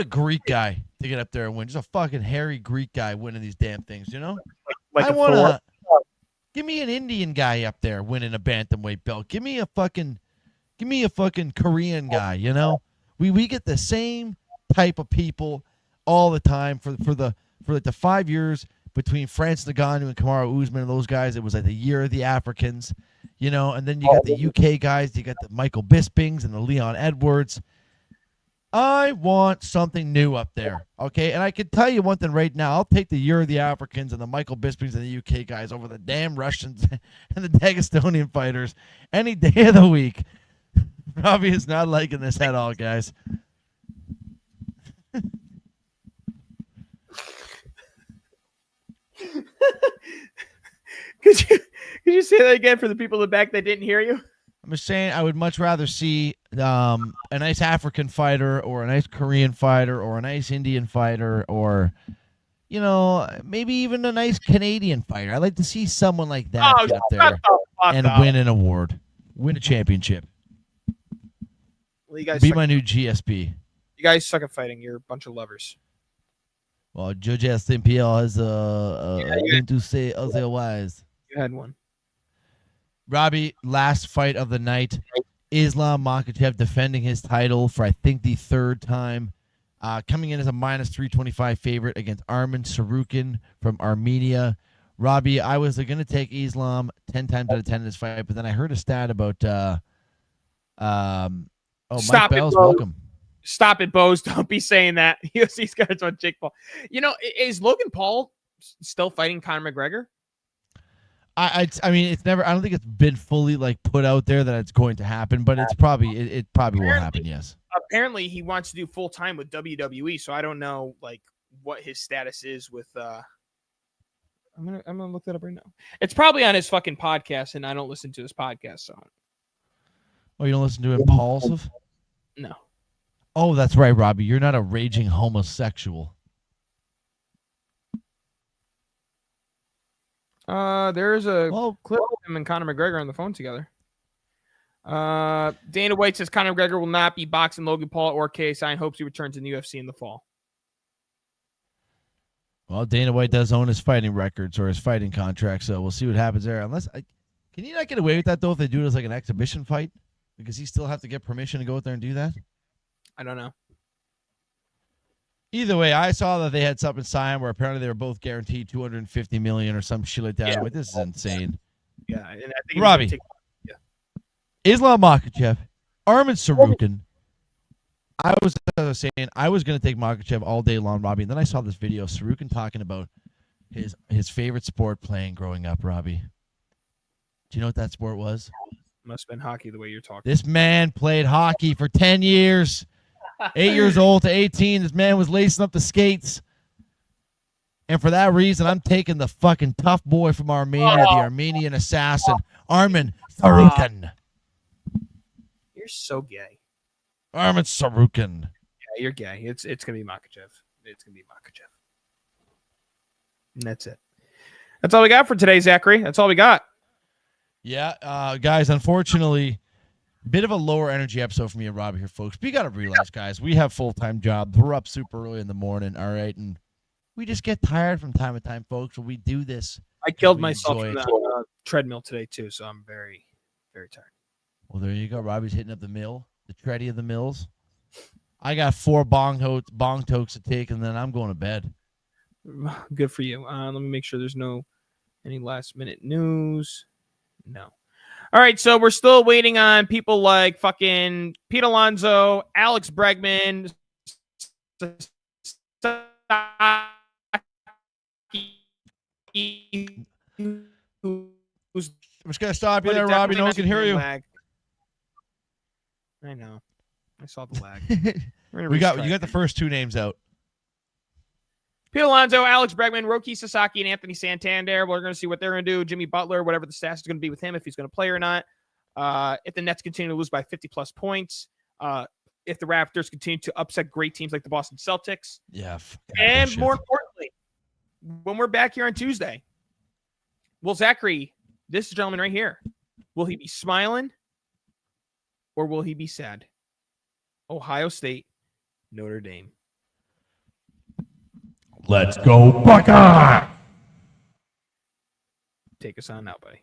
Greek guy to get up there and win. Just a fucking hairy Greek guy winning these damn things, Give me an Indian guy up there winning a bantamweight belt. Give me a fucking Korean guy, We get the same type of people all the time for the 5 years between Francis Ngannou and Kamaru Usman and those guys. It was like the year of the Africans, and then you got the UK guys, you got the Michael Bispings and the Leon Edwards. I want something new up there, okay? And I can tell you one thing right now. I'll take the year of the Africans and the Michael Bispings and the UK guys over the damn Russians and the Dagestanian fighters any day of the week. Robbie is not liking this at all, guys. Could you say that again for the people in the back that didn't hear you? I'm just saying I would much rather see a nice African fighter or a nice Korean fighter or a nice Indian fighter or, maybe even a nice Canadian fighter. I'd like to see someone like that get up there and win an award, win a championship. Well, you guys be my new GSP. You guys suck at fighting. You're a bunch of lovers. Well, Judge SMPL has going to say otherwise. You had one. Robbie, last fight of the night. Islam Makhachev defending his title for, I think, the third time. Coming in as a minus 325 favorite against Arman Sarukin from Armenia. Robbie, I was going to take Islam 10 times out of 10 in this fight, but then I heard a stat about Mike Bell's welcome. Stop it, Bose. Don't be saying that. UFC's guys on Jake Paul. Is Logan Paul still fighting Conor McGregor? I mean, it's never. I don't think it's been fully put out there that it's going to happen, but it probably will happen. Yes. Apparently, he wants to do full time with WWE. So I don't know what his status is with. I'm gonna look that up right now. It's probably on his fucking podcast, and I don't listen to his podcast. So. Oh, you don't listen to Impulsive? No. Oh, that's right, Robbie. You're not a raging homosexual. There's a clip of him and Conor McGregor on the phone together. Dana White says Conor McGregor will not be boxing Logan Paul or KSI and hopes he returns in the UFC in the fall. Well, Dana White does own his fighting records or his fighting contract, so we'll see what happens there. Can you not get away with that, though, if they do it as an exhibition fight? Because he still have to get permission to go out there and do that? I don't know. Either way, I saw that they had something signed where apparently they were both guaranteed $250 million or some shit like that. Yeah. This is insane. Yeah, and I think Robbie, Islam Makhachev, Arman Sarukin. I was going to take Makhachev all day long, Robbie, and then I saw this video of Sarukin talking about his favorite sport playing growing up, Robbie. Do you know what that sport was? Must have been hockey the way you're talking. This man played hockey for 10 years. 8 years old to 18, this man was lacing up the skates. And for that reason, I'm taking the fucking tough boy from Armenia, the Armenian assassin, Armin Sarukin. You're so gay. Armin Sarukin. Yeah, you're gay. It's gonna be Makachev. It's gonna be Makachev. And that's it. That's all we got for today, Zachary. That's all we got. Yeah, guys, unfortunately, bit of a lower energy episode for me and Robbie here, folks. But you got to realize, guys, we have full-time jobs. We're up super early in the morning, all right? And we just get tired from time to time, folks, when we do this. I killed we myself enjoy from it. the tredadmill today, too, so I'm very, very tired. Well, there you go. Robbie's hitting up the mill, the tready of the mills. I got 4 bong tokes to take, and then I'm going to bed. Good for you. Let me make sure there's any last-minute news. No. All right, so we're still waiting on people like fucking Pete Alonso, Alex Bregman, who's I'm just going to stop you there, Robbie. No one can hear you. lag. I know. I saw the lag. You got the first 2 names out. Pete Alonso, Alex Bregman, Roki Sasaki, and Anthony Santander. We're going to see what they're going to do. Jimmy Butler, whatever the status is going to be with him, if he's going to play or not. If the Nets continue to lose by 50-plus points. If the Raptors continue to upset great teams like the Boston Celtics. Yeah. And more importantly, when we're back here on Tuesday, will Zachary, this gentleman right here, will he be smiling or will he be sad? Ohio State, Notre Dame. Let's go, Buckeyes! Take us on now, buddy.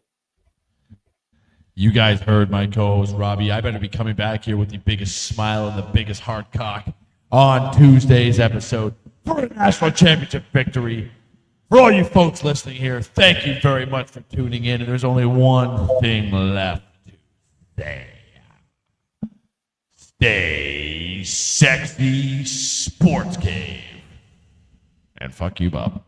You guys heard my co-host, Robbie. I better be coming back here with the biggest smile and the biggest hard cock on Tuesday's episode for a national championship victory. For all you folks listening here, thank you very much for tuning in. And there's only one thing left to say. Stay sexy, Sports Cave. And fuck you, Bob.